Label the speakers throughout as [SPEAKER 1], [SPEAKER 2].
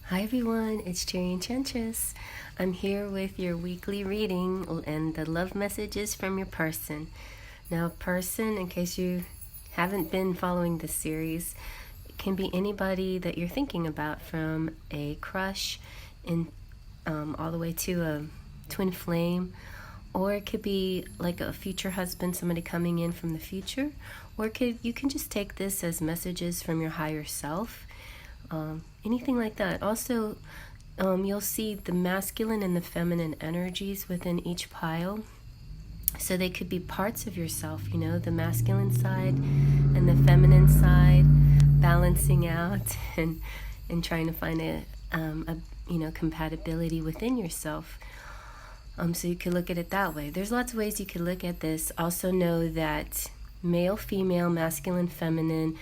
[SPEAKER 1] Hi everyone, it's CherryEnchantress. I'm here with your weekly reading and the love messages from your person. Now, person, in case you haven't been following this series, it can be anybody that you're thinking about, from a crush in all the way to a twin flame, or it could be like a future husband, somebody coming in from the future, or you can just take this as messages from your higher self. Anything like that. Also, you'll see the masculine and the feminine energies within each pile. So they could be parts of yourself, you know, the masculine side and the feminine side, balancing out and trying to find a compatibility within yourself. So you could look at it that way. There's lots of ways you could look at this. Also know that male, female, masculine, feminine,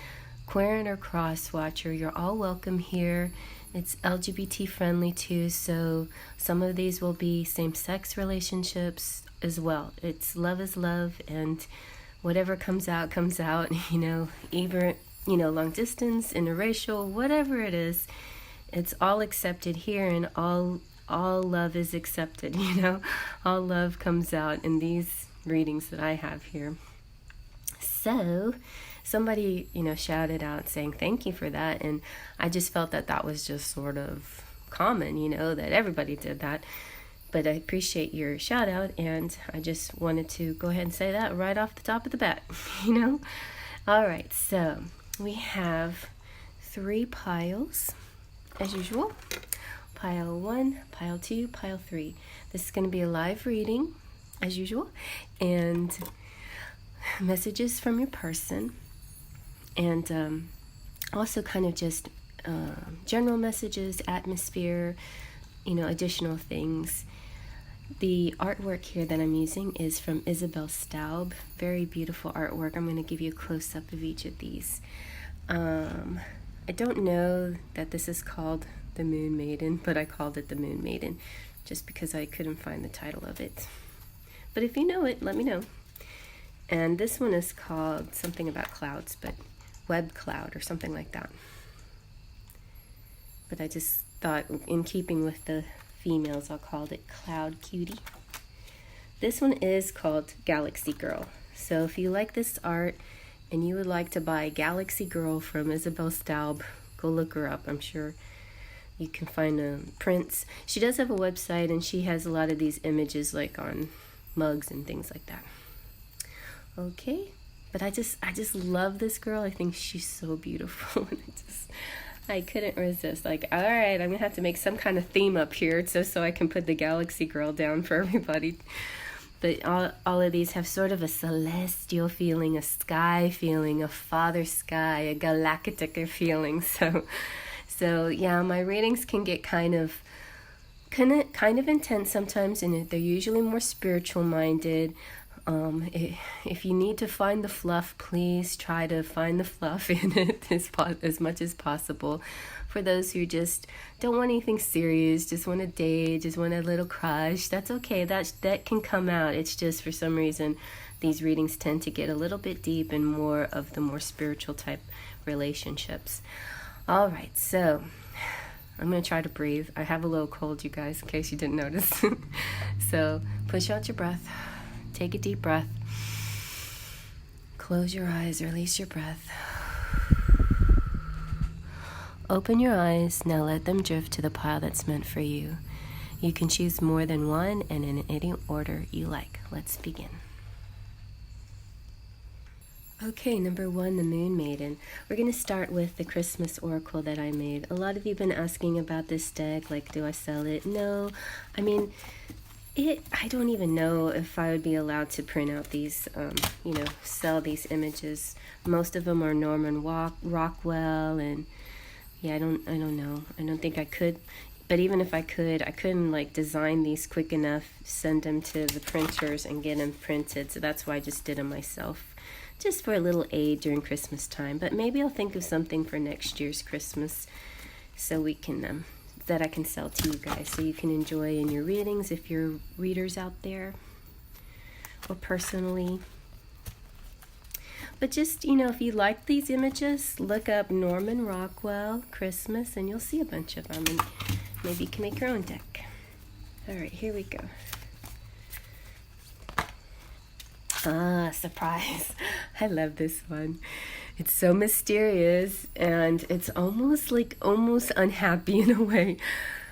[SPEAKER 1] queer or cross watcher, you're all welcome here. It's LGBT friendly too, so some of these will be same-sex relationships as well. It's love is love, and whatever comes out, you know, either, you know, long distance, interracial, whatever it is, it's all accepted here, and all love is accepted, you know. All love comes out in these readings that I have here. So somebody, you know, shouted out saying thank you for that, and I just felt that that was just sort of common, you know, that everybody did that. But I appreciate your shout out, and I just wanted to go ahead and say that right off the top of the bat, you know. All right, so we have 3 piles as usual. Pile 1, pile 2, pile 3. This is going to be a live reading as usual, and messages from your person, and also kind of just general messages, atmosphere, you know, additional things. The artwork here that I'm using is from Isabel Staub. Very beautiful artwork. I'm going to give you a close-up of each of these. I don't know that this is called the Moon Maiden, but I called it the Moon Maiden just because I couldn't find the title of it. But if you know it, let me know. And this one is called something about clouds, but web cloud or something like that. But I just thought, in keeping with the females, I'll call it Cloud Cutie. This one is called Galaxy Girl. So if you like this art and you would like to buy Galaxy Girl from Isabel Staub, go look her up. I'm sure you can find prints. She does have a website, and she has a lot of these images like on mugs and things like that. Okay, but I just love this girl. I think she's so beautiful, and I couldn't resist. Like, all right, I'm gonna have to make some kind of theme up here so I can put the Galaxy Girl down for everybody. But all of these have sort of a celestial feeling, a sky feeling, a father sky, a galactic feeling. So yeah, my readings can get kind of intense sometimes, and they're usually more spiritual minded. If you need to find the fluff, please try to find the fluff in it as much as possible. For those who just don't want anything serious, just want to date, just want a little crush, that's okay. That can come out. It's just, for some reason, these readings tend to get a little bit deep and more of the more spiritual type relationships. All right, so I'm going to try to breathe. I have a little cold, you guys, in case you didn't notice. So push out your breath. Take a deep breath. Close your eyes, release your breath. Open your eyes, now let them drift to the pile that's meant for you. You can choose more than one, and in any order you like. Let's begin. Okay, number 1, the Moon Maiden. We're going to start with the Christmas Oracle that I made. A lot of you have been asking about this deck, like, do I sell it? No, I mean, I don't even know if I would be allowed to print out these, sell these images. Most of them are Norman Rockwell, and yeah, I don't know. I don't think I could. But even if I could, I couldn't like design these quick enough, send them to the printers and get them printed. So that's why I just did them myself, just for a little aid during Christmas time. But maybe I'll think of something for next year's Christmas, so we can that I can sell to you guys, so you can enjoy in your readings if you're readers out there, or personally. But just, you know, if you like these images, look up Norman Rockwell Christmas and you'll see a bunch of them, and maybe you can make your own deck. All right, here we go. Ah, surprise. I love this one. It's so mysterious, and it's almost unhappy in a way,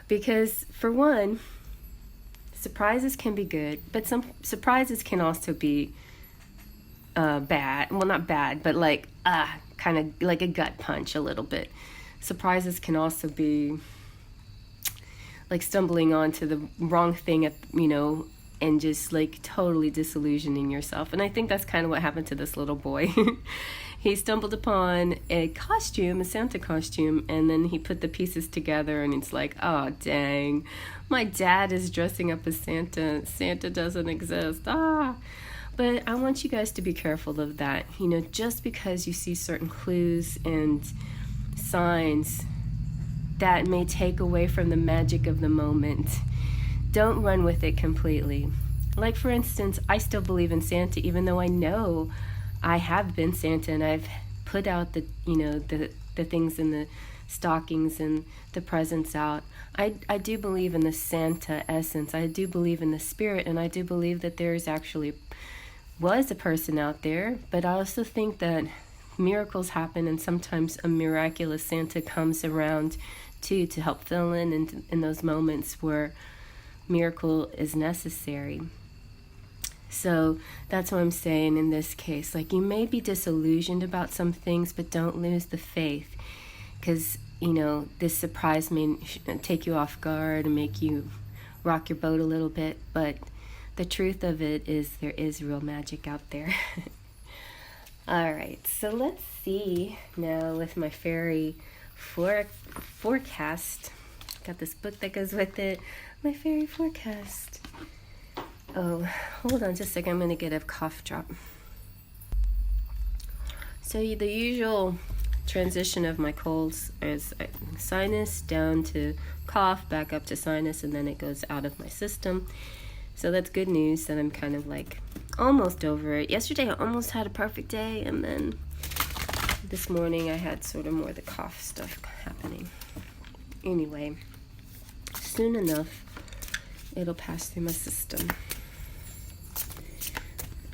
[SPEAKER 1] because for one, surprises can be good, but some surprises can also be bad. Well, not bad, but like kind of like a gut punch a little bit. Surprises can also be like stumbling onto the wrong thing at, you know, and just like totally disillusioning yourself. And I think that's kind of what happened to this little boy. He stumbled upon a costume, a Santa costume, and then he put the pieces together, and it's like, oh dang, my dad is dressing up as Santa. Santa doesn't exist. But I want you guys to be careful of that. You know, just because you see certain clues and signs that may take away from the magic of the moment, don't run with it completely. Like, for instance, I still believe in Santa, even though I know I have been Santa and I've put out the, you know, the things in the stockings and the presents out. I do believe in the Santa essence. I do believe in the spirit, and I do believe that there's actually was a person out there. But I also think that miracles happen, and sometimes a miraculous Santa comes around too to help fill in those moments where miracle is necessary. So that's what I'm saying in this case. Like, you may be disillusioned about some things, but don't lose the faith, because, you know, this surprise may take you off guard and make you rock your boat a little bit, but the truth of it is there is real magic out there. All right, so let's see now with my fairy forecast. Got this book that goes with it, my fairy forecast. Oh, hold on just a second. I'm going to get a cough drop. So the usual transition of my colds is sinus down to cough, back up to sinus, and then it goes out of my system. So that's good news that I'm kind of like almost over it. Yesterday I almost had a perfect day, and then this morning I had sort of more of the cough stuff happening. Anyway, soon enough it'll pass through my system.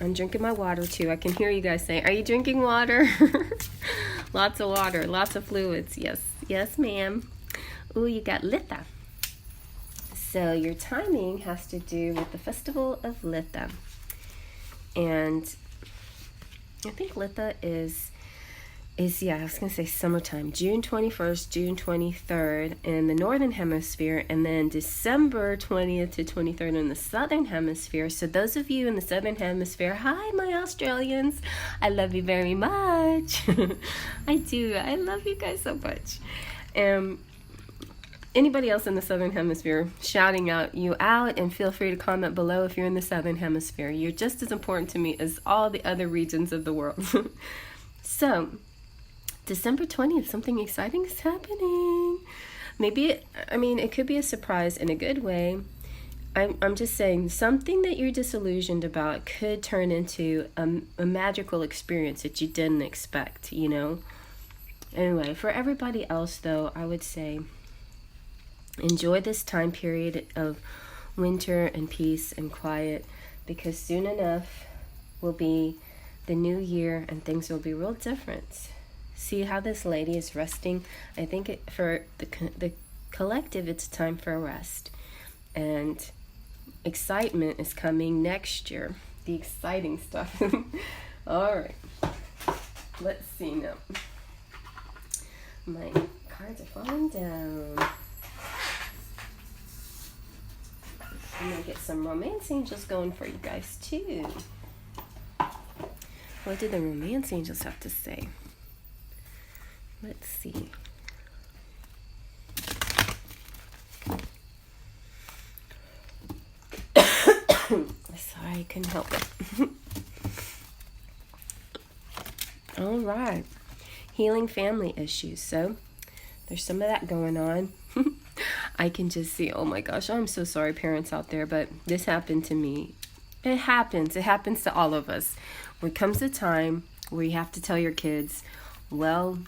[SPEAKER 1] I'm drinking my water too. I can hear you guys saying, are you drinking water? Lots of water, lots of fluids. Yes, yes ma'am. Ooh, you got Litha. So your timing has to do with the Festival of Litha. And I think Litha is yeah, I was going to say summertime. June 21st, June 23rd in the Northern Hemisphere, and then December 20th to 23rd in the Southern Hemisphere. So those of you in the Southern Hemisphere, hi, my Australians. I love you very much. I do. I love you guys so much. Anybody else in the Southern Hemisphere, shouting out you out, and feel free to comment below if you're in the Southern Hemisphere. You're just as important to me as all the other regions of the world. So December 20th, something exciting is happening. Maybe, it could be a surprise in a good way. I'm just saying, something that you're disillusioned about could turn into a magical experience that you didn't expect, you know? Anyway, for everybody else, though, I would say enjoy this time period of winter and peace and quiet, because soon enough will be the new year and things will be real different. See how this lady is resting? I think for the collective, it's time for a rest. And excitement is coming next year. The exciting stuff. All right. Let's see now. My cards are falling down. I'm going to get some romance angels going for you guys, too. What do the romance angels have to say? Let's see. Sorry, I couldn't help it. All right. Healing family issues. So there's some of that going on. I can just see, oh my gosh, I'm so sorry, parents out there, but this happened to me. It happens. It happens to all of us. There comes a time where you have to tell your kids, well,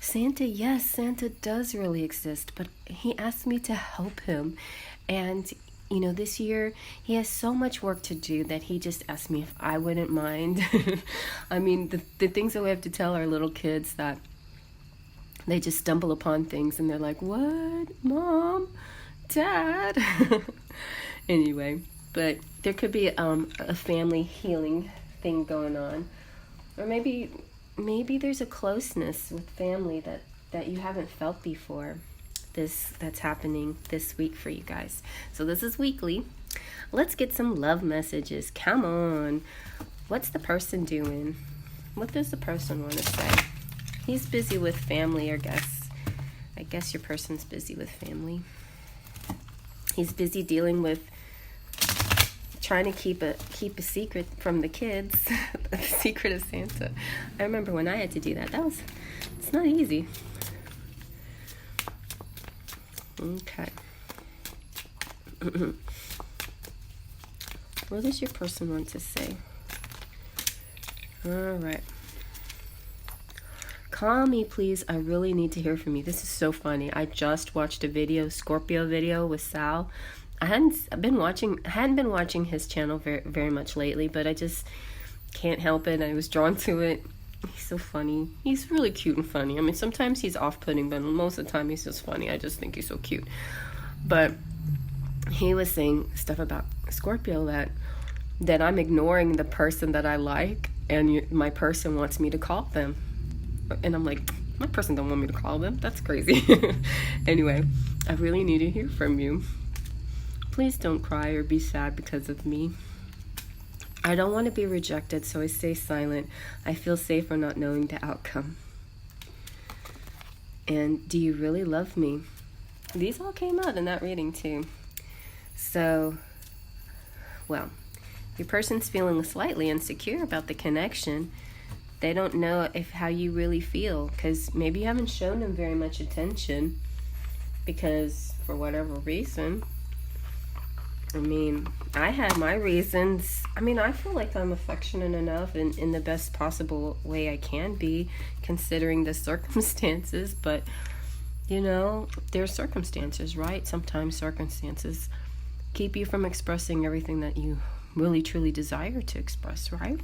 [SPEAKER 1] Santa, yes, Santa does really exist, but he asked me to help him. And, you know, this year he has so much work to do that he just asked me if I wouldn't mind. I mean, the things that we have to tell our little kids, that they just stumble upon things and they're like, what, Mom, Dad? Anyway, but there could be a family healing thing going on. Or maybe there's a closeness with family that you haven't felt before. That's happening this week for you guys. So this is weekly. Let's get some love messages. Come on. What's the person doing? What does the person want to say? He's busy with family, I guess. I guess your person's busy with family. He's busy dealing with trying to keep a secret from the kids. The secret of Santa. I remember when I had to do that. It's not easy. Okay. What does your person want to say? All right. Call me, please. I really need to hear from you. This is so funny. I just watched a Scorpio video with Sal. I hadn't been watching his channel very, very much lately, but I just can't help it. I was drawn to it. He's so funny. He's really cute and funny. I mean, sometimes he's off-putting, but most of the time he's just funny. I just think he's so cute. But he was saying stuff about Scorpio that I'm ignoring the person that I like, and my person wants me to call them. And I'm like, my person don't want me to call them. That's crazy. Anyway, I really need to hear from you. Please don't cry or be sad because of me. I don't want to be rejected, so I stay silent. I feel safer not knowing the outcome. And do you really love me? These all came out in that reading too. So, well, your person's feeling slightly insecure about the connection. They don't know how you really feel, because maybe you haven't shown them very much attention because for whatever reason. I mean, I had my reasons. I mean, I feel like I'm affectionate enough in the best possible way I can be, considering the circumstances. But, you know, there's circumstances, right? Sometimes circumstances keep you from expressing everything that you really, truly desire to express, right?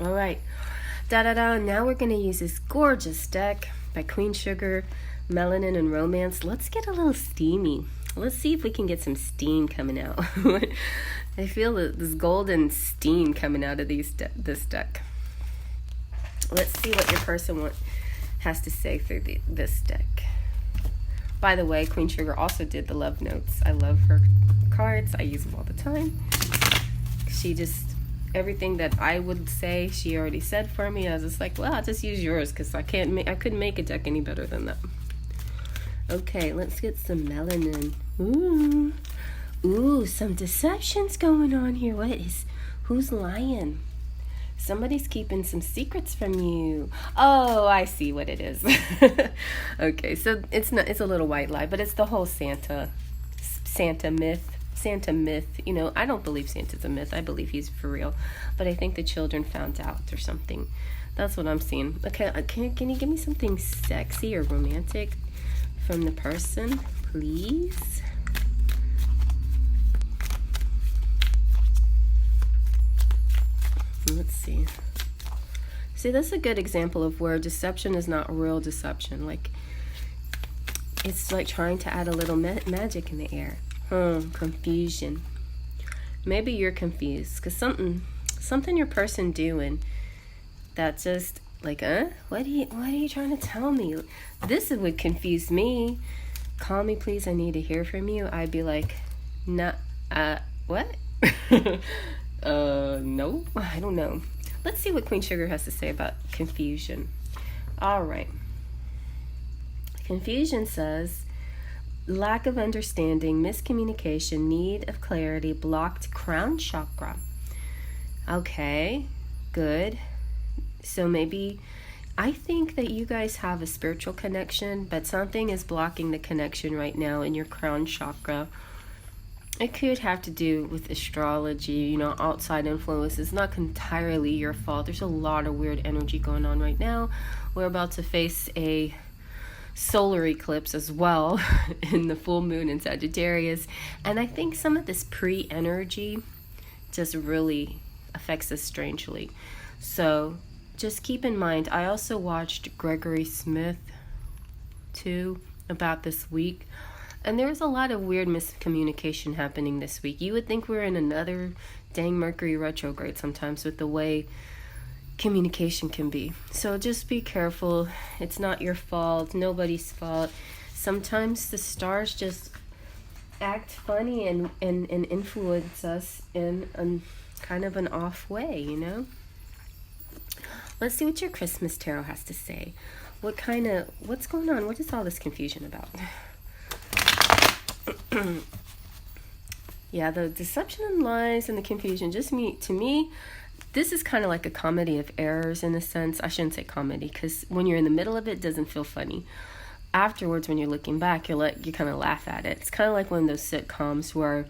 [SPEAKER 1] All right. Now we're going to use this gorgeous deck by Queen Sugar, Melanin, and Romance. Let's get a little steamy. Let's see if we can get some steam coming out. I feel this golden steam coming out of this deck. Let's see what your person has to say through this deck. By the way, Queen Sugar also did the love notes. I love her cards. I use them all the time. Everything that I would say, she already said for me. I was just like, well, I'll just use yours because I couldn't make a deck any better than that. Okay, let's get some Melanin. Ooh, some deceptions going on here. Who's lying? Somebody's keeping some secrets from you. Oh, I see what it is. Okay, so it's a little white lie, but it's the whole Santa myth. You know, I don't believe Santa's a myth. I believe he's for real. But I think the children found out or something. That's what I'm seeing. Okay, can you give me something sexy or romantic from the person, please? Let's see. See, this is a good example of where deception is not real deception. Like, it's like trying to add a little magic in the air. Confusion. Maybe you're confused because something your person doing that just like, what are you trying to tell me? This would confuse me. Call me, please. I need to hear from you. I'd be like, nah, what? No, I don't know. Let's see what Queen Sugar has to say about confusion. All right. Confusion says, lack of understanding, miscommunication, need of clarity, blocked crown chakra. Okay, good. So maybe, I think that you guys have a spiritual connection, but something is blocking the connection right now in your crown chakra. it could have to do with astrology, you know, outside influence. It's not entirely your fault. There's a lot of weird energy going on right now. We're about to face a solar eclipse as well in the full moon in Sagittarius. And I think some of this pre-energy just really affects us strangely. So just keep in mind, I also watched Gregory Smith too about this week. And there's a lot of weird miscommunication happening this week. You would think we're in another dang Mercury retrograde sometimes with the way communication can be. So just be careful. It's not your fault, nobody's fault. Sometimes the stars just act funny and influence us in kind of an off way, you know? Let's see what your Christmas tarot has to say. What's going on? What is all this confusion about? Yeah, the deception and lies and the confusion, to me, this is kind of like a comedy of errors in a sense. I shouldn't say comedy, because when you're in the middle of it, it doesn't feel funny. Afterwards, when you're looking back, you kind of laugh at it. It's kind of like one of those sitcoms where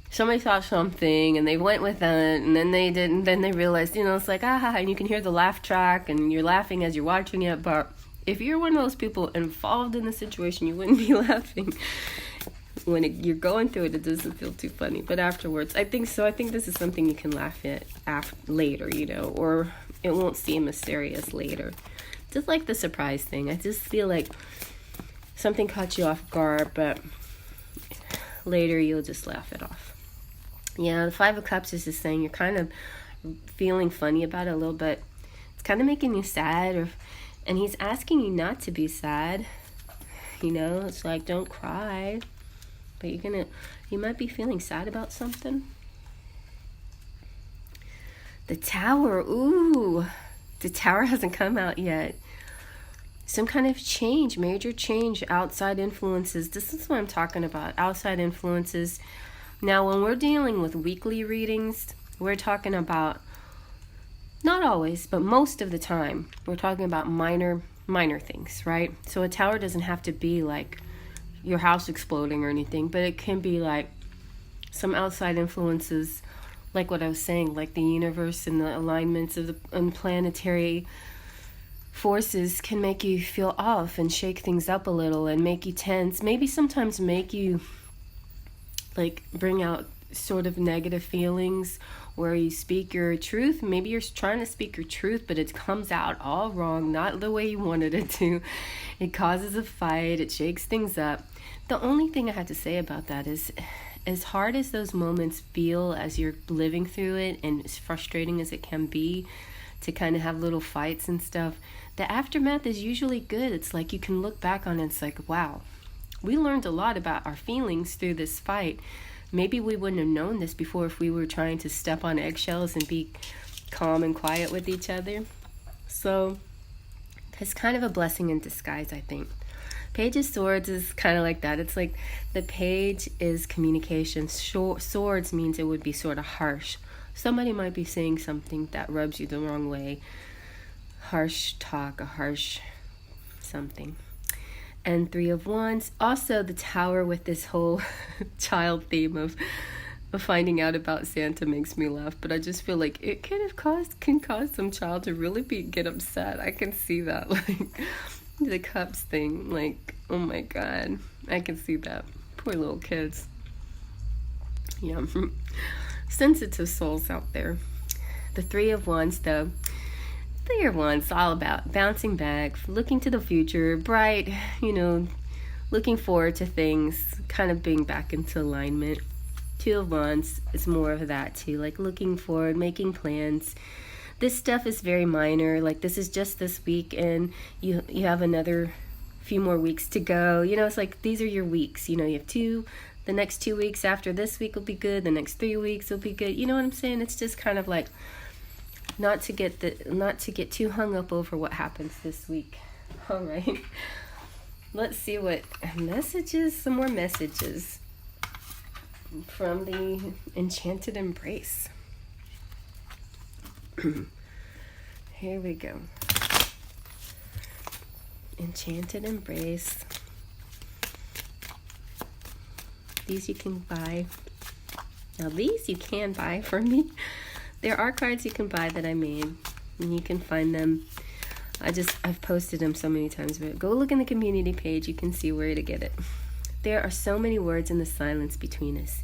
[SPEAKER 1] somebody thought something and they went with it and then they didn't, then they realized, you know, it's like, and you can hear the laugh track and you're laughing as you're watching it. But if you're one of those people involved in the situation, you wouldn't be laughing. When you're going through it, it doesn't feel too funny. But afterwards, I think this is something you can laugh at later, you know, or it won't seem as serious later. Just like the surprise thing. I just feel like something caught you off guard, but later you'll just laugh it off. Yeah, the Five of Cups is just saying you're kind of feeling funny about it a little bit. It's kind of making you sad, and he's asking you not to be sad. You know, it's like, don't cry. But you might be feeling sad about something. The Tower, ooh, the Tower hasn't come out yet. Some kind of change, major change, outside influences. This is what I'm talking about, outside influences. Now, when we're dealing with weekly readings, we're talking about, not always, but most of the time, we're talking about minor things, right? So a tower doesn't have to be like your house exploding or anything, but it can be like some outside influences, like what I was saying, like the universe and the alignments of the planetary forces can make you feel off and shake things up a little and make you tense, maybe sometimes make you like bring out sort of negative feelings where you speak your truth. Maybe you're trying to speak your truth, but it comes out all wrong, not the way you wanted it to. It causes a fight, it shakes things up. The only thing I have to say about that is, as hard as those moments feel as you're living through it, and as frustrating as it can be to kind of have little fights and stuff, the aftermath is usually good. It's like you can look back on it, it's like, wow, we learned a lot about our feelings through this fight. Maybe we wouldn't have known this before if we were trying to step on eggshells and be calm and quiet with each other. So it's kind of a blessing in disguise, I think. Page of Swords is kind of like that. It's like the page is communication. Swords means it would be sort of harsh. Somebody might be saying something that rubs you the wrong way. Harsh talk, a harsh something. And Three of Wands. Also the Tower with this whole child theme of finding out about Santa makes me laugh. But I just feel like it can cause some child to really get upset. I can see that. Like the cups thing, like, oh my god, I can see that. Poor little kids. Yeah. Sensitive souls out there. The Three of Wands, though. Three of Wands, all about bouncing back, looking to the future, bright, you know, looking forward to things, kind of being back into alignment. Two of Wands is more of that too, like looking forward, making plans. This stuff is very minor, like this is just this week and you have another few more weeks to go. You know, it's like these are your weeks. You know, you have the next 2 weeks after this week will be good, the next 3 weeks will be good. You know what I'm saying? It's just kind of like not to get too hung up over what happens this week. All right. Let's see what messages, some more messages from the Enchanted Embrace. Here we go. Enchanted Embrace. These you can buy Now these you can buy from me. There are cards you can buy that I made, and you can find them. I've posted them so many times, but go look in the community page. You can see where to get it. There are so many words in the silence between us.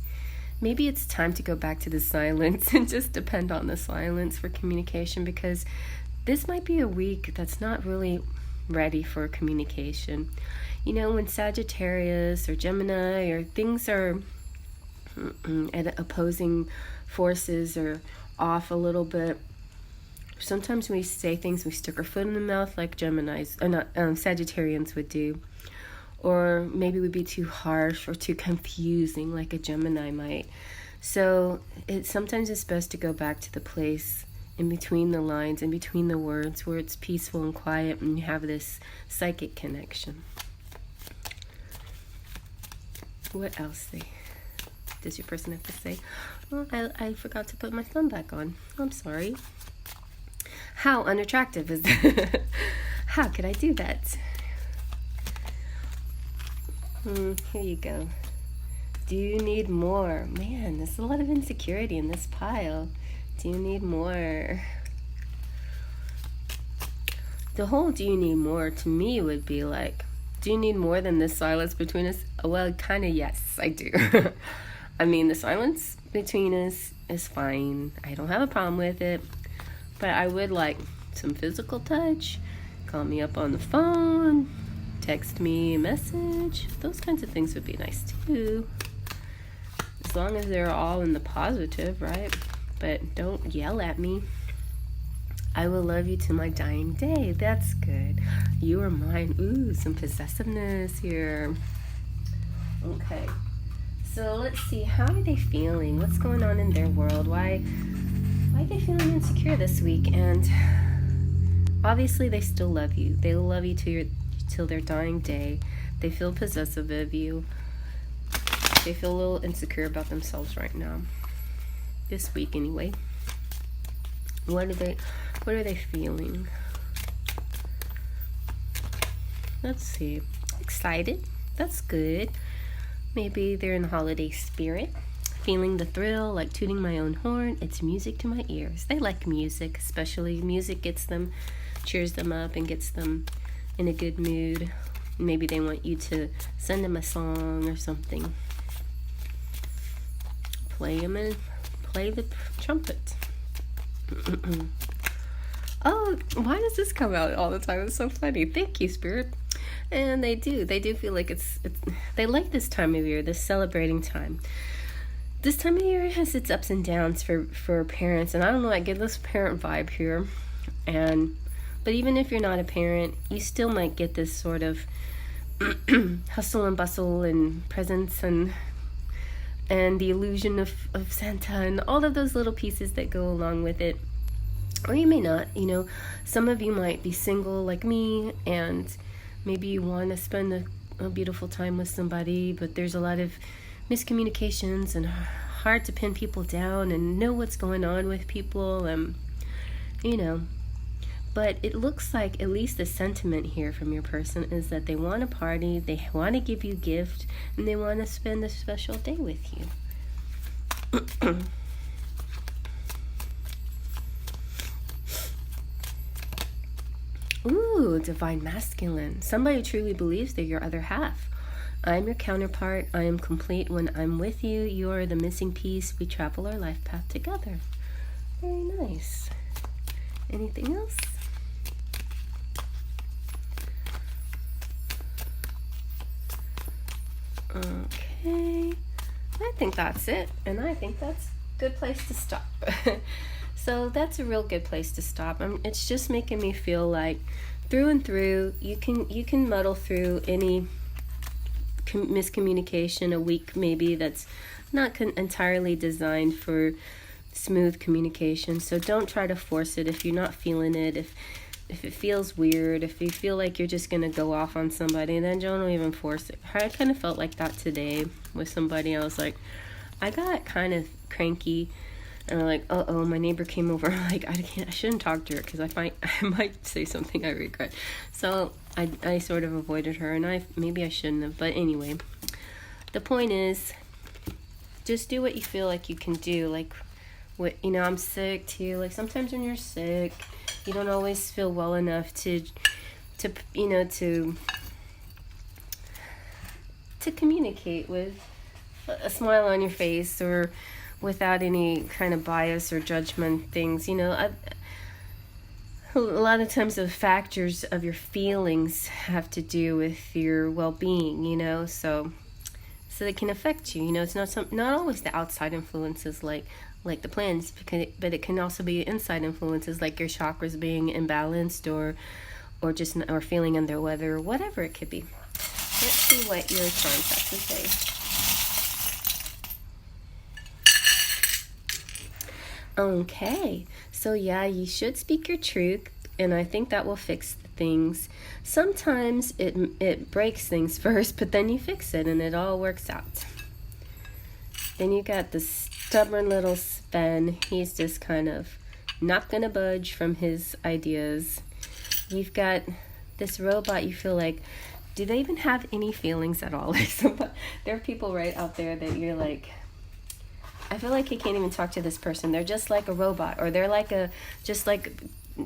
[SPEAKER 1] Maybe it's time to go back to the silence and just depend on the silence for communication, because this might be a week that's not really ready for communication. You know, when Sagittarius or Gemini or things are at opposing forces or off a little bit, sometimes we say things, we stick our foot in the mouth like Sagittarians would do. Or maybe we'd be too harsh or too confusing like a Gemini might. So sometimes it's best to go back to the place in between the lines, in between the words, where it's peaceful and quiet and you have this psychic connection. What else does your person have to say? Well, I forgot to put my thumb back on. I'm sorry. How unattractive is that? How could I do that? Here you go. Do you need more? Man, there's a lot of insecurity in this pile. Do you need more? The whole do you need more to me would be like, do you need more than this silence between us? Well, kind of yes, I do. I mean, the silence between us is fine. I don't have a problem with it. But I would like some physical touch. Call me up on the phone. Text me a message. Those kinds of things would be nice too. As long as they're all in the positive, right? But don't yell at me. I will love you to my dying day. That's good. You are mine. Ooh, some possessiveness here. Okay. So let's see. How are they feeling? What's going on in their world? Why are they feeling insecure this week? And obviously they still love you. They will love you till their dying day. They feel possessive of you. They feel a little insecure about themselves right now. This week anyway. What are they feeling? Let's see. Excited. That's good. Maybe they're in holiday spirit. Feeling the thrill, like tooting my own horn. It's music to my ears. They like music, especially music cheers them up and gets them in a good mood. Maybe they want you to send them a song or something. Play the trumpet. Oh, why does this come out all the time? It's so funny. Thank you, Spirit. And they do feel like it's they like this time of year, this celebrating time. This time of year has its ups and downs for parents, and I don't know, I get this parent vibe here. But even if you're not a parent, you still might get this sort of hustle and bustle and presents and the illusion of Santa and all of those little pieces that go along with it. Or you may not, some of you might be single like me, and maybe you want to spend a beautiful time with somebody, but there's a lot of miscommunications and hard to pin people down and know what's going on with people, and but it looks like at least the sentiment here from your person is that they want to party, they want to give you a gift, and they want to spend a special day with you. Ooh, divine masculine. Somebody truly believes they're your other half. I'm your counterpart. I am complete when I'm with you. You are the missing piece. We travel our life path together. Very nice. Anything else? Okay. I think that's it. And I think that's a good place to stop. So that's a real good place to stop. It's just making me feel like through and through, you can muddle through any miscommunication a week maybe that's not entirely designed for smooth communication. So don't try to force it if you're not feeling it. If it feels weird, if you feel like you're just going to go off on somebody, then don't even force it. I kind of felt like that today with somebody. I was like, I got kind of cranky. And I'm like, uh-oh, my neighbor came over. Like, I shouldn't talk to her because I might say something I regret. So I sort of avoided her, and maybe I shouldn't have. But anyway, the point is, just do what you feel like you can do. Like, what, you know, I'm sick too. Like, sometimes when you're sick, you don't always feel well enough to you know, to communicate with a smile on your face or without any kind of bias or judgment things. You know, a lot of times the factors of your feelings have to do with your well-being, you know, so they can affect you. You know, it's not always the outside influences like the planets, but it can also be inside influences like your chakras being imbalanced or just or feeling under weather or whatever it could be. Let's see what your charms have to say. Okay, so yeah, you should speak your truth, and I think that will fix things. Sometimes it breaks things first, but then you fix it and it all works out. Then you got the stubborn little Sven. He's just kind of not gonna budge from his ideas. You've got this robot. You feel like, do they even have any feelings at all? Like, there are people right out there that you're like, I feel like you can't even talk to this person. They're just like a robot, or they're like just like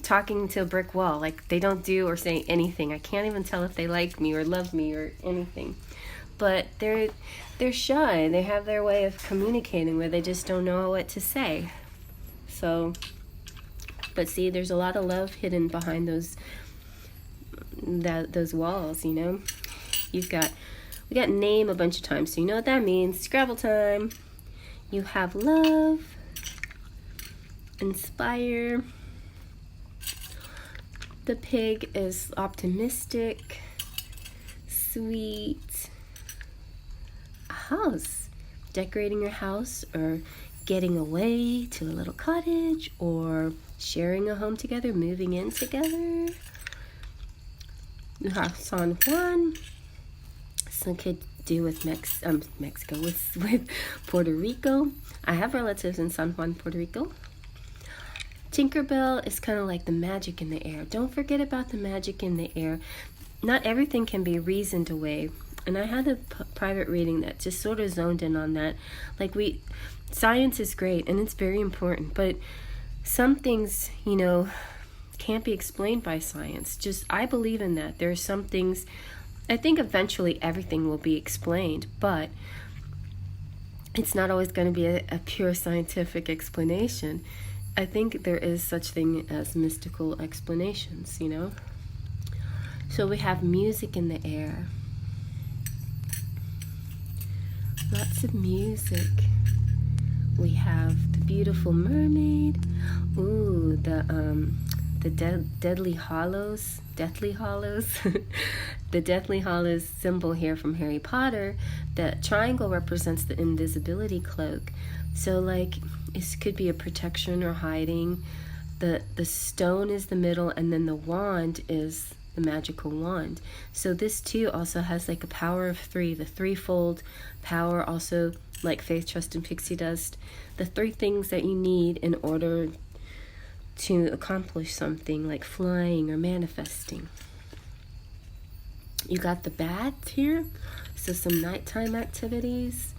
[SPEAKER 1] talking to a brick wall. Like, they don't do or say anything. I can't even tell if they like me or love me or anything. But they're shy. They have their way of communicating where they just don't know what to say. So, but see, there's a lot of love hidden behind those walls, you know. We got name a bunch of times, so you know what that means. Scrabble time. You have love, inspire. The pig is optimistic, sweet. A house, decorating your house, or getting away to a little cottage, or sharing a home together, moving in together. You have San Juan. Some could do with Mexico, with Puerto Rico. I have relatives in San Juan, Puerto Rico. Tinkerbell is kind of like the magic in the air. Don't forget about the magic in the air. Not everything can be reasoned away. And I had a private reading that just sort of zoned in on that. Like, science is great and it's very important, but some things, you know, can't be explained by science. Just, I believe in that. There are some things, I think eventually everything will be explained, but it's not always going to be a pure scientific explanation. I think there is such thing as mystical explanations, you know. So we have music in the air. Lots of music. We have the beautiful mermaid. Ooh, the Deathly Hallows. The Deathly Hallows symbol here from Harry Potter. The triangle represents the invisibility cloak. So, like, it could be a protection or hiding. The stone is the middle, and then the wand is the magical wand. So this too also has like a power of 3, the threefold power, also like faith, trust, and pixie dust. The 3 things that you need in order to accomplish something, like flying or manifesting. You got the bat here, so some nighttime activities.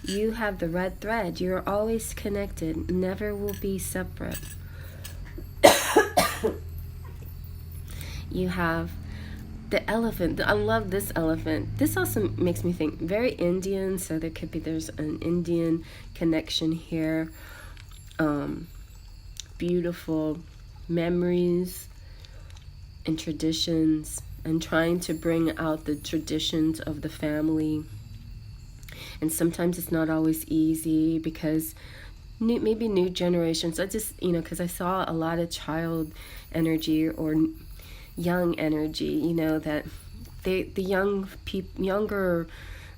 [SPEAKER 1] You have the red thread. You're always connected, never will be separate. You have the elephant. I love this elephant. This also makes me think very Indian, so there's an Indian connection here. Beautiful memories and traditions, and trying to bring out the traditions of the family. And sometimes it's not always easy because maybe new generations. I just, because I saw a lot of child energy or young energy, that the younger,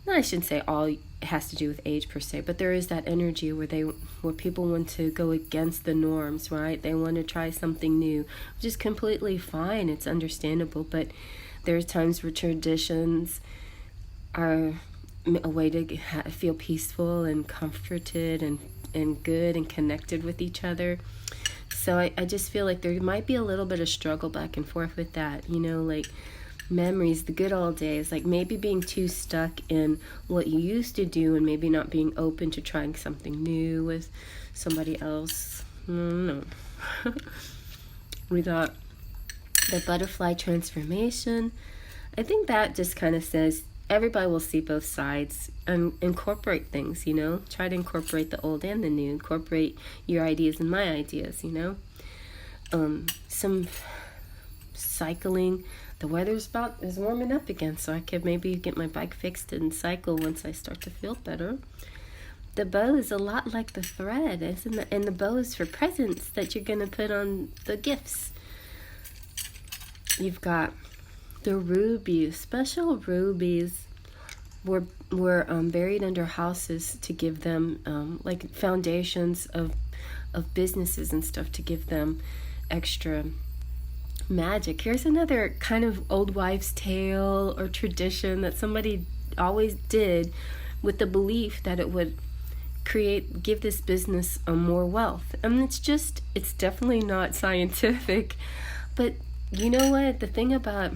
[SPEAKER 1] no, I shouldn't say all has to do with age per se, but there is that energy where people want to go against the norms, right? They want to try something new, which is completely fine. It's understandable, but there's times where traditions are a way to feel peaceful and comforted and good and connected with each other. So I just feel like there might be a little bit of struggle back and forth with that, like memories, the good old days, like maybe being too stuck in what you used to do and maybe not being open to trying something new with somebody else. No. We got the butterfly transformation. I think that just kind of says everybody will see both sides and incorporate things, you know. Try to incorporate the old and the new. Incorporate your ideas and my ideas, you know. Some cycling. The weather's is warming up again, so I could maybe get my bike fixed and cycle once I start to feel better. The bow is a lot like the thread, isn't it? And the bow is for presents that you're going to put on the gifts. You've got the rubies. Special rubies were buried under houses to give them, like foundations of businesses and stuff, to give them extra magic. Here's another kind of old wives' tale or tradition that somebody always did with the belief that it would give this business more wealth. I mean, it's definitely not scientific, but you know what? The thing about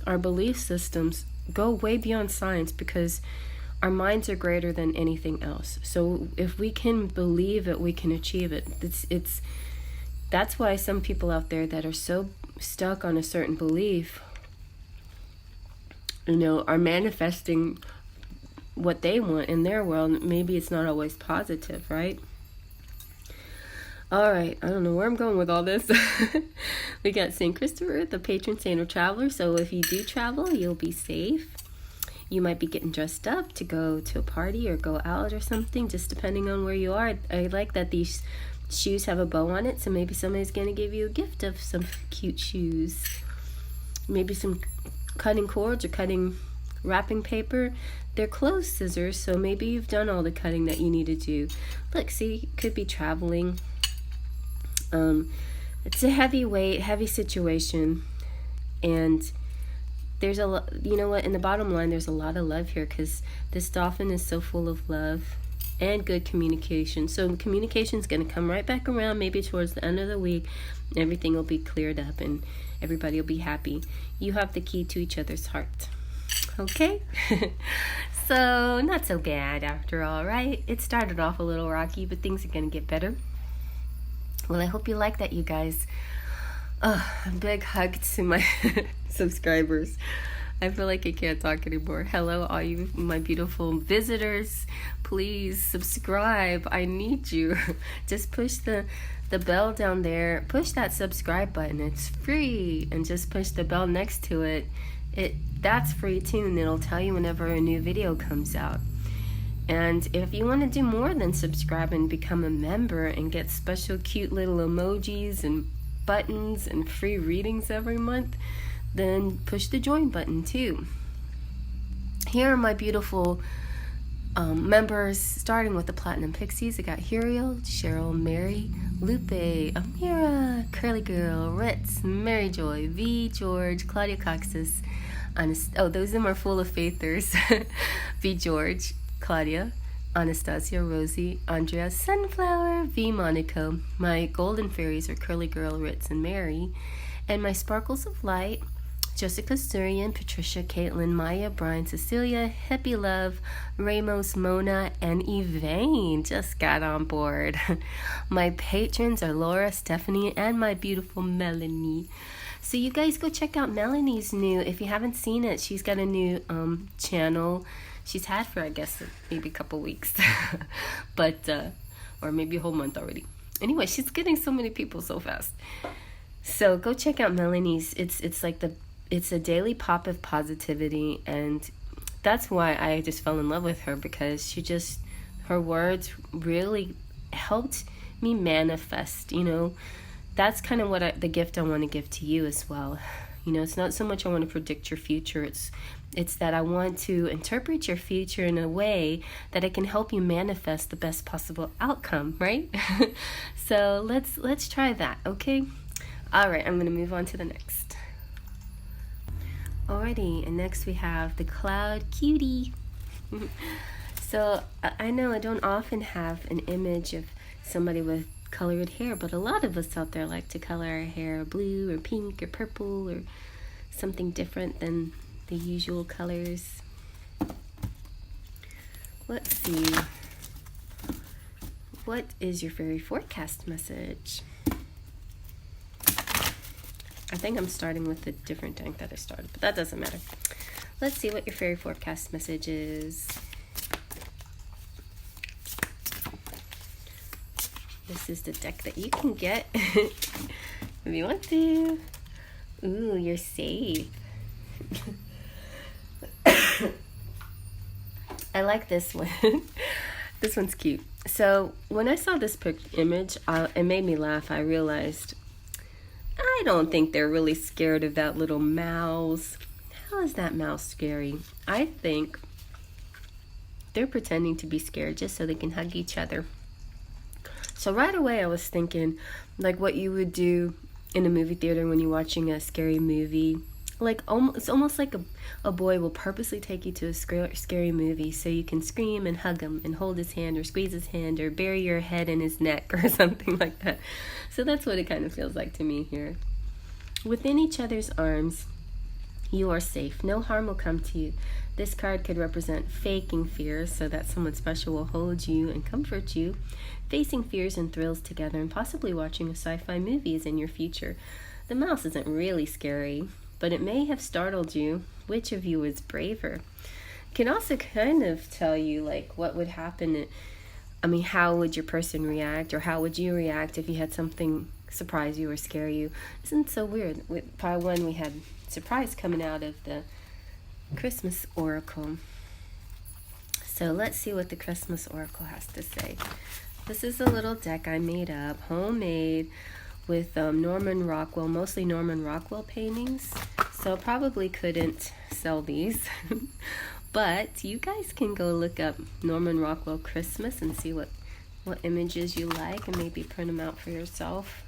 [SPEAKER 1] our belief systems go way beyond science, because our minds are greater than anything else. So if we can believe it, we can achieve it. That's why some people out there that are so stuck on a certain belief, you know, are manifesting what they want in their world. Maybe it's not always positive, right? All right, I don't know where I'm going with all this. We got St. Christopher, the patron saint of travelers. So if you do travel, you'll be safe. You might be getting dressed up to go to a party or go out or something, just depending on where you are. I like that these shoes have a bow on it, so maybe somebody's going to give you a gift of some cute shoes. Maybe some cutting cords or cutting wrapping paper. They're closed scissors, so maybe you've done all the cutting that you need to do. Look, see, could be traveling. It's a heavy situation, and there's a lot, you know what, in the bottom line, there's a lot of love here, because this dolphin is so full of love and good communication. So communication is going to come right back around, maybe towards the end of the week. Everything will be cleared up and everybody will be happy. You have the key to each other's heart. Okay? So not so bad after all, right? It started off a little rocky, but things are going to get better. Well, I hope you like that, you guys. A big hug to my subscribers. I feel like I can't talk anymore. Hello, all you my beautiful visitors. Please subscribe. I need you. Just push the bell down there. Push that subscribe button. It's free. And just push the bell next to it. That's free too, and it'll tell you whenever a new video comes out. And if you want to do more than subscribe and become a member and get special cute little emojis and buttons and free readings every month, then push the join button too. Here are my beautiful members, starting with the Platinum Pixies. I got Huriel, Cheryl, Mary, Lupe, Amira, Curly Girl, Ritz, Mary Joy, V, George, Claudia Coxus, those of them are full of faithers. V, George, Claudia, Anastasia, Rosie, Andrea, Sunflower, V, Monaco. My golden fairies are Curly Girl, Ritz, and Mary. And my sparkles of light, Jessica Surian, Patricia, Caitlin, Maya, Brian, Cecilia, Happy Love, Ramos, Mona, and Evane just got on board. My patrons are Laura, Stephanie, and my beautiful Melanie. So you guys go check out Melanie's new, if you haven't seen it, she's got a new channel. She's had for, I guess, maybe a couple weeks. But, or maybe a whole month already. Anyway, she's getting so many people so fast. So go check out Melanie's. It's a daily pop of positivity, and that's why I just fell in love with her, because her words really helped me manifest, you know. That's kind of the gift I want to give to you as well. You know, it's not so much I want to predict your future, it's that I want to interpret your future in a way that it can help you manifest the best possible outcome, right? So let's try that, okay? All right, I'm going to move on to the next. Alrighty, and next we have the Cloud Cutie. So I know I don't often have an image of somebody with colored hair, but a lot of us out there like to color our hair blue or pink or purple or something different than the usual colors. Let's see. What is your fairy forecast message? I think I'm starting with a different deck that I started, but that doesn't matter. Let's see what your fairy forecast message is. This is the deck that you can get if you want to. Ooh, you're safe. I like this one. This one's cute. So when I saw this image, it made me laugh. I realized I don't think they're really scared of that little mouse. How is that mouse scary? I think they're pretending to be scared just so they can hug each other. So right away I was thinking like what you would do in a movie theater when you're watching a scary movie. Like it's almost like a boy will purposely take you to a scary movie so you can scream and hug him and hold his hand or squeeze his hand or bury your head in his neck or something like that. So that's what it kind of feels like to me here. Within each other's arms, you are safe. No harm will come to you. This card could represent faking fears so that someone special will hold you and comfort you, facing fears and thrills together, and possibly watching a sci-fi movies in your future. The mouse isn't really scary, but it may have startled you. Which of you is braver? It can also kind of tell you like what would happen. I mean, how would your person react, or how would you react if you had something surprise you or scare you? Isn't it so weird? With pile one, we had surprise coming out of the Christmas Oracle. So let's see what the Christmas Oracle has to say. This is a little deck I made up, homemade, with Norman Rockwell, mostly Norman Rockwell paintings. So probably couldn't sell these. But you guys can go look up Norman Rockwell Christmas and see what images you like and maybe print them out for yourself.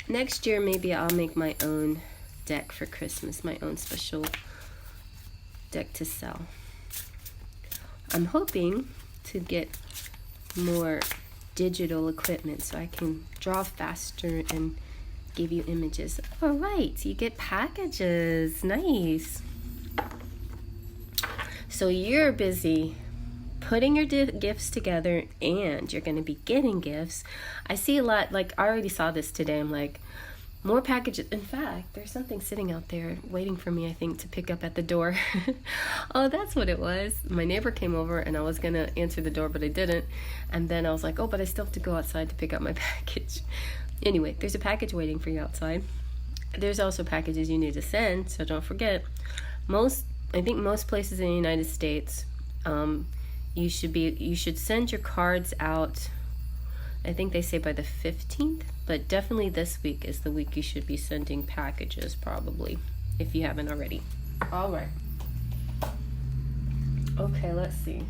[SPEAKER 1] Next year maybe I'll make my own deck for Christmas, my own special deck to sell. I'm hoping to get more digital equipment so I can draw faster and give you images. All right, you get packages. Nice. So you're busy putting your gifts together and you're going to be getting gifts. I see a lot, like I already saw this today. I'm like, more packages. In fact, there's something sitting out there waiting for me, I think, to pick up at the door. Oh, that's what it was. My neighbor came over and I was going to answer the door, but I didn't. And then I was like, oh, but I still have to go outside to pick up my package. Anyway, there's a package waiting for you outside. There's also packages you need to send, so don't forget. I think most places in the United States, you should send your cards out. I think they say by the 15th, but definitely this week is the week you should be sending packages, probably, if you haven't already. All right. Okay, let's see.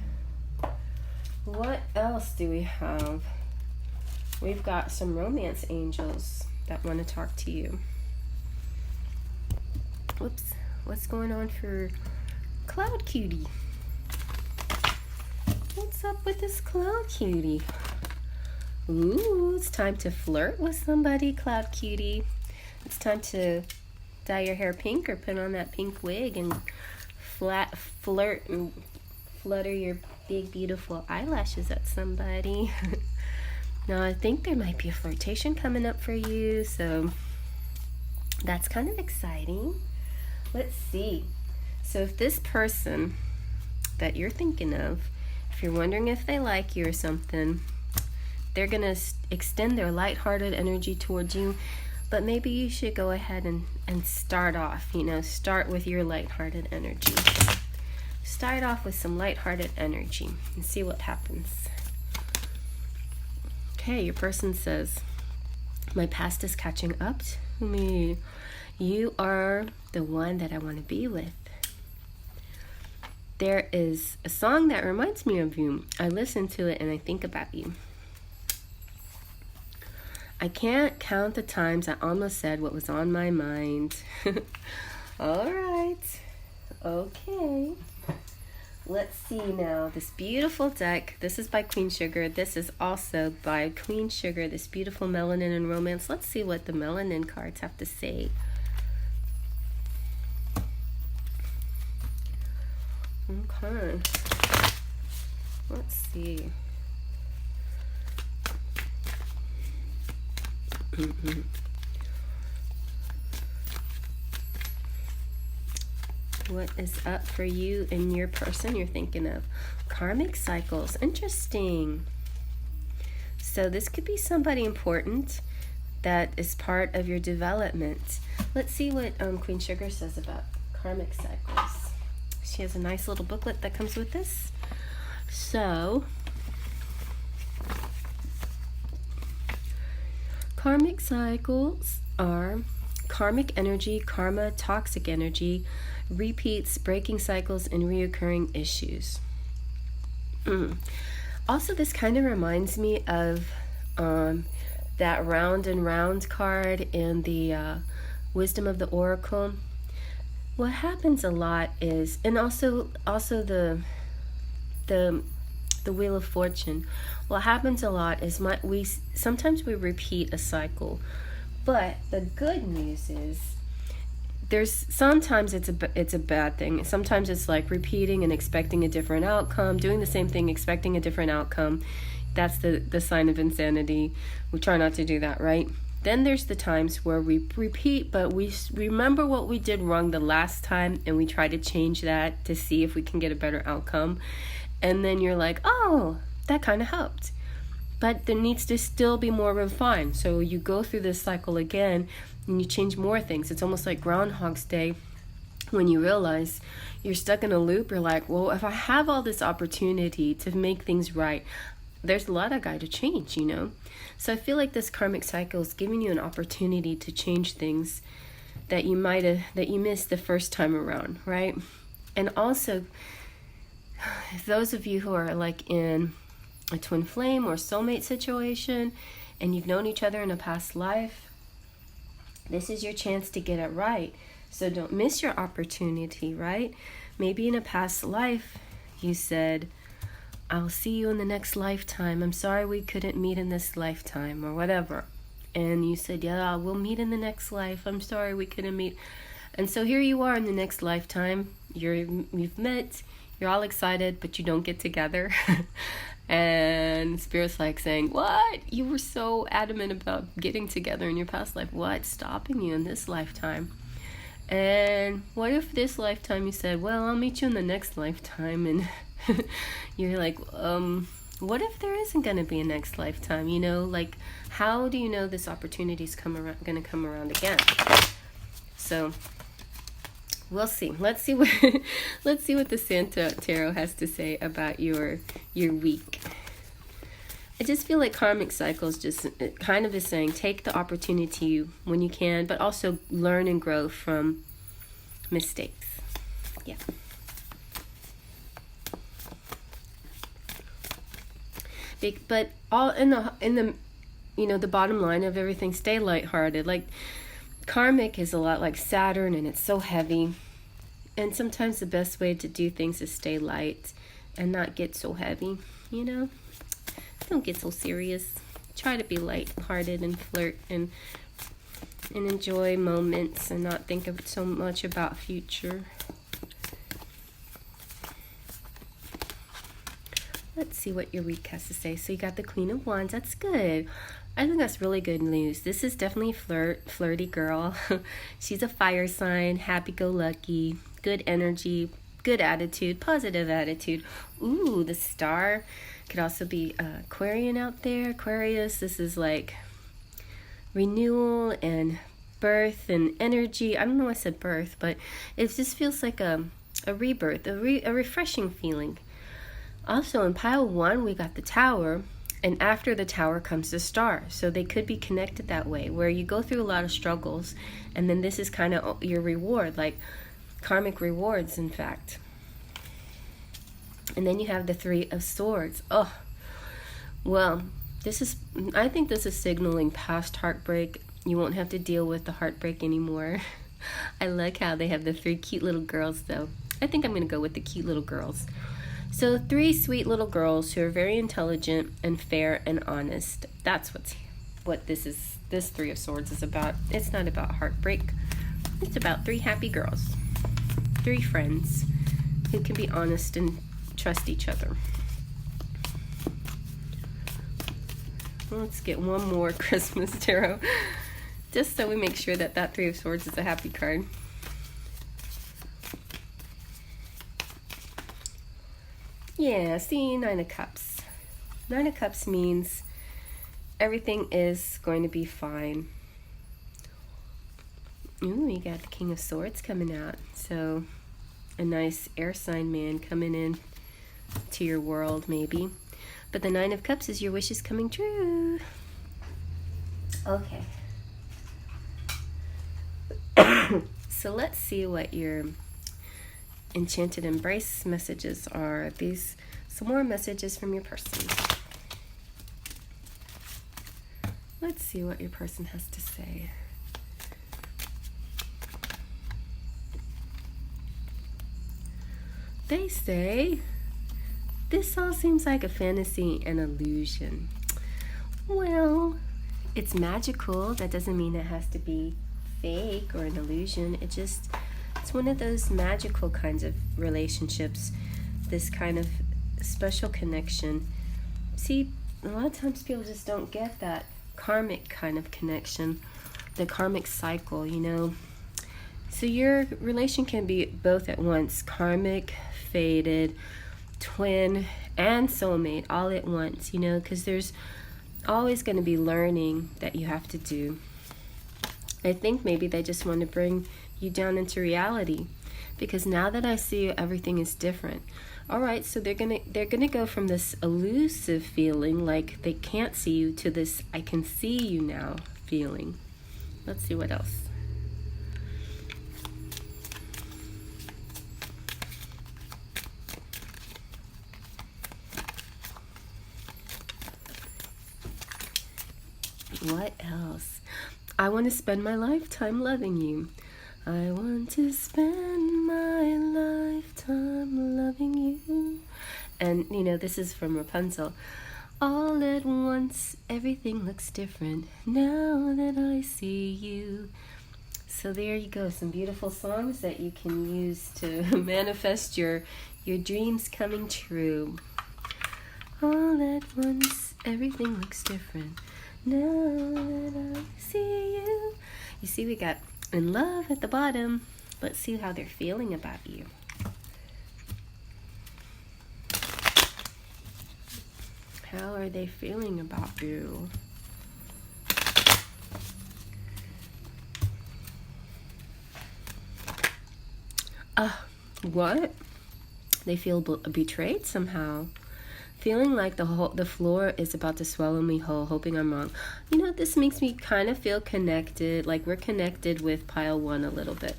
[SPEAKER 1] What else do we have? We've got some romance angels that want to talk to you. Whoops. What's going on for Cloud Cutie? What's up with this Cloud Cutie? Ooh, it's time to flirt with somebody, Cloud Cutie. It's time to dye your hair pink or put on that pink wig and flirt and flutter your big, beautiful eyelashes at somebody. Now, I think there might be a flirtation coming up for you, so that's kind of exciting. Let's see. So if this person that you're thinking of, if you're wondering if they like you or something, they're going to extend their lighthearted energy towards you, but maybe you should go ahead and start off, start with your lighthearted energy. Start off with some lighthearted energy and see what happens. Okay, your person says, my past is catching up to me. You are the one that I want to be with. There is a song that reminds me of you. I listen to it and I think about you. I can't count the times I almost said what was on my mind. All right. Okay. Let's see now. This beautiful deck. This is by Queen Sugar. This is also by Queen Sugar. This beautiful Melanin and Romance. Let's see what the Melanin cards have to say. Okay. Let's see. What is up for you and your person you're thinking of? Karmic cycles. Interesting. So this could be somebody important that is part of your development. Let's see what Queen Sugar says about karmic cycles. She has a nice little booklet that comes with this. So, karmic cycles are karmic energy, karma, toxic energy, repeats, breaking cycles, and reoccurring issues. Also, this kind of reminds me of that round and round card in the Wisdom of the Oracle. What happens a lot is, and also the Wheel of Fortune. What happens a lot is sometimes we repeat a cycle, but the good news is sometimes it's a bad thing. Sometimes it's like repeating and expecting a different outcome, doing the same thing, expecting a different outcome. That's the sign of insanity. We try not to do that, right? Then there's the times where we repeat, but we remember what we did wrong the last time, and we try to change that to see if we can get a better outcome. And then you're like, oh, that kind of helped. But there needs to still be more refined. So you go through this cycle again, and you change more things. It's almost like Groundhog's Day when you realize you're stuck in a loop. You're like, well, if I have all this opportunity to make things right, there's a lot I got to change, you know? So I feel like this karmic cycle is giving you an opportunity to change things that you missed the first time around, right? And also, those of you who are like in a twin flame or soulmate situation and you've known each other in a past life, this is your chance to get it right. So don't miss your opportunity, right? Maybe in a past life you said, I'll see you in the next lifetime. I'm sorry we couldn't meet in this lifetime, or whatever. And you said, yeah, we'll meet in the next life. I'm sorry we couldn't meet. And so here you are in the next lifetime. You've met. You're all excited, but you don't get together. And Spirit's like saying, what? You were so adamant about getting together in your past life. What's stopping you in this lifetime? And what if this lifetime you said, well, I'll meet you in the next lifetime, and you're like, what if there isn't going to be a next lifetime? You know, like, how do you know this opportunity is going to come around again? So we'll see. Let's see what the Santa Tarot has to say about your week. I just feel like karmic cycles just kind of is saying take the opportunity when you can, but also learn and grow from mistakes. Yeah. But all in the you know, the bottom line of everything, stay lighthearted. Like karmic is a lot like Saturn, and it's so heavy. And sometimes the best way to do things is stay light and not get so heavy, you know? Don't get so serious. Try to be lighthearted and flirt and enjoy moments and not think of so much about future. Let's see what your week has to say. So you got the Queen of Wands. That's good. I think that's really good news. This is definitely a flirty girl. She's a fire sign, happy-go-lucky, good energy, good attitude, positive attitude. Ooh, the star could also be Aquarian out there. Aquarius, this is like renewal and birth and energy. I don't know why I said birth, but it just feels like a rebirth, a refreshing feeling. Also, in pile 1, we got the Tower, and after the Tower comes the Star. So they could be connected that way, where you go through a lot of struggles, and then this is kind of your reward, like karmic rewards, in fact. And then you have the Three of Swords. Oh, well, I think this is signaling past heartbreak. You won't have to deal with the heartbreak anymore. I like how they have the 3 cute little girls, though. I think I'm going to go with the cute little girls. So 3 sweet little girls who are very intelligent and fair and honest. That's what this 3 of Swords is about. It's not about heartbreak. It's about 3 happy girls. 3 friends. who can be honest and trust each other. Let's get one more Christmas tarot, just so we make sure that that Three of Swords is a happy card. Yeah, see, Nine of Cups. Nine of Cups means everything is going to be fine. Ooh, you got the King of Swords coming out. So a nice air sign man coming in to your world, maybe. But the Nine of Cups is your wishes coming true. Okay. So let's see what your Enchanted Embrace messages are. These some more messages from your person. Let's see what your person has to say. They say, this all seems like a fantasy and illusion. Well, it's magical. That doesn't mean it has to be fake or an illusion. It's one of those magical kinds of relationships, this kind of special connection. See, a lot of times people just don't get that karmic kind of connection, the karmic cycle, you know. So your relation can be both at once, karmic, fated, twin, and soulmate all at once, you know, because there's always going to be learning that you have to do. I think maybe they just want to bring you down into reality, because now that I see you, everything is different. All right, so they're gonna go from this elusive feeling like they can't see you to this I can see you now feeling. Let's see what else. What else? I want to spend my lifetime loving you. I want to spend my lifetime loving you. And, you know, this is from Rapunzel. All at once, everything looks different now that I see you. So there you go. Some beautiful songs that you can use to manifest your dreams coming true. All at once, everything looks different now that I see you. You see, we got in love at the bottom. Let's see how they're feeling about you. How are they feeling about you? What? They feel betrayed somehow. Feeling like the floor is about to swallow me whole, hoping I'm wrong. You know, this makes me kind of feel connected, like we're connected with pile one a little bit.